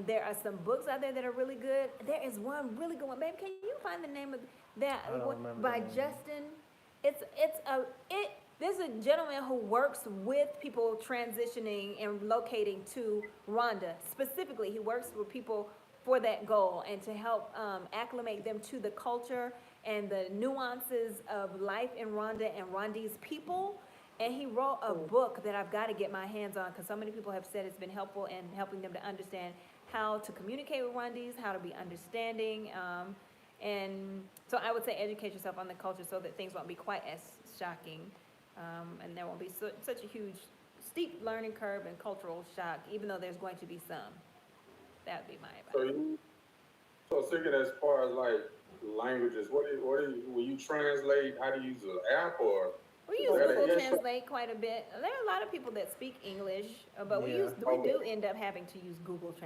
There are some books out there that are really good. There is one really good one. Babe, can you find the name of that? I don't remember By the name. Justin. There's a gentleman who works with people transitioning and locating to Rwanda. Specifically, he works with people for that goal and to help acclimate them to the culture and the nuances of life in Rwanda and Rwandese people. And he wrote a book that I've got to get my hands on, because so many people have said it's been helpful in helping them to understand how to communicate with Rwandese, how to be understanding. And so I would say educate yourself on the culture so that things won't be quite as shocking. And there won't be such a huge, steep learning curve and cultural shock, even though there's going to be some. That would be my advice. So thinking as far as like languages, will you translate? How do you use an app or? We use Google Translate quite a bit. There are a lot of people that speak English, but we Yeah. do end up having to use Google Translate.